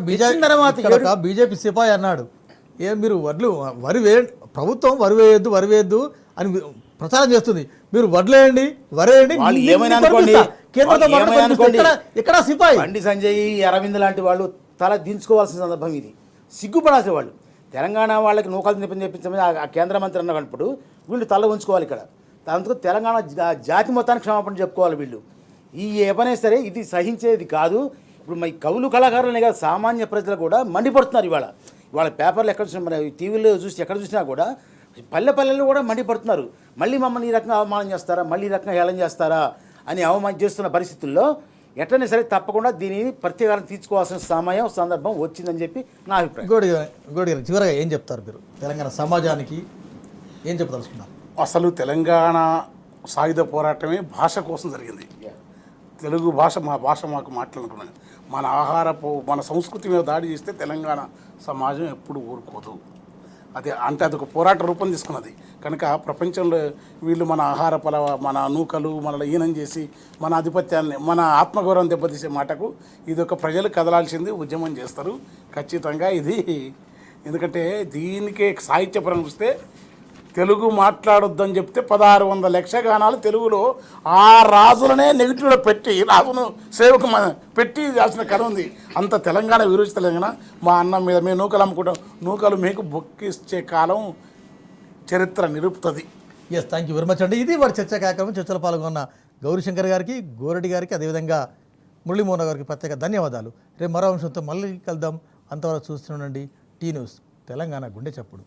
బీజేపీ సిపాయి అన్నాడు, ఏం మీరు వరి ప్రభుత్వం వరి వేయద్దు అని ప్రచారం చేస్తుంది, మీరు వడ్లేయండి వరేయండి, ఇక్కడ సిపాయి బండి సంజయ్, అరవింద్ లాంటి వాళ్ళు తల దించుకోవాల్సిన సందర్భం ఇది. సిగ్గుపడాల్సిన వాళ్ళు. తెలంగాణ వాళ్ళకి నూకలు తెప్పించమని ఆ కేంద్ర మంత్రి అన్నప్పుడు వీళ్ళు తల ఉంచుకోవాలి. ఇక్కడ దాంతో తెలంగాణ జాతి మొత్తానికి క్షమాపణ చెప్పుకోవాలి వీళ్ళు. ఈ ఏపనే సరే ఇది సహించేది కాదు. ఇప్పుడు మరి కవులు కళాకారులనే కాదు, సామాన్య ప్రజలు కూడా మండిపడుతున్నారు. ఇవాళ పేపర్లు ఎక్కడ చూసినా, మన టీవీలో చూసి ఎక్కడ చూసినా కూడా పల్లెల్లో కూడా మండిపడుతున్నారు. మళ్ళీ మమ్మల్ని ఈ రకంగా అవమానం చేస్తారా, మళ్ళీ ఈ రకంగా హేళన చేస్తారా అని అవమానం చేస్తున్న పరిస్థితుల్లో ఎట్లనే సరే తప్పకుండా దీనిని ప్రత్యేకారం తీర్చుకోవాల్సిన సమయం సందర్భం వచ్చిందని చెప్పి నా అభిప్రాయం. గోడి చివరగా ఏం చెప్తారు మీరు తెలంగాణ సమాజానికి, ఏం చెప్పదలుచుకున్నారు? అసలు తెలంగాణ సాయుధ పోరాటమే భాష కోసం జరిగింది. తెలుగు భాష మా భాష మాకు మాట్లాడుకున్నాను. మన సంస్కృతి మీద దాడి చేస్తే తెలంగాణ సమాజం ఎప్పుడు ఊరుకోదు. అదొక పోరాట రూపం తీసుకున్నది. కనుక ప్రపంచంలో వీళ్ళు మన నూకలు మనల్ని ఈనం చేసి మన ఆధిపత్యాన్ని, మన ఆత్మగౌరవం దెబ్బతీసే మాటకు ఇది ఒక ప్రజలు కదలాల్సింది, ఉద్యమం చేస్తారు ఖచ్చితంగా ఇది. ఎందుకంటే దీనికే సాహిత్యపరంగా చూస్తే తెలుగు మాట్లాడొద్దని చెప్తే 1600 యక్షగానాలు తెలుగులో ఆ రాజులనే నెగిటివ్లో పెట్టి రాజును సేవకు పెట్టి రాసిన కథ ఉంది. అంత తెలంగాణ విరోచి తెలంగాణ. మా అన్నం మీద మేము నూకలు అమ్ముకుంటాం, నూకలు మీకు బొక్కిచ్చే కాలం చరిత్ర నిరుపుతుంది. Yes, thank you very much అండి. ఇది వారి చర్చా కార్యక్రమం. చర్చలో పాల్గొన్న గౌరీశంకర్ గారికి, గోరెడ్డి గారికి, అదేవిధంగా మురళీమోహన్ గారికి ప్రత్యేక ధన్యవాదాలు. రేపు మరో అంశంతో మళ్ళీ కలుద్దాం. అంతవరకు చూస్తుండండి టీ న్యూస్, తెలంగాణ గుండె చప్పుడు.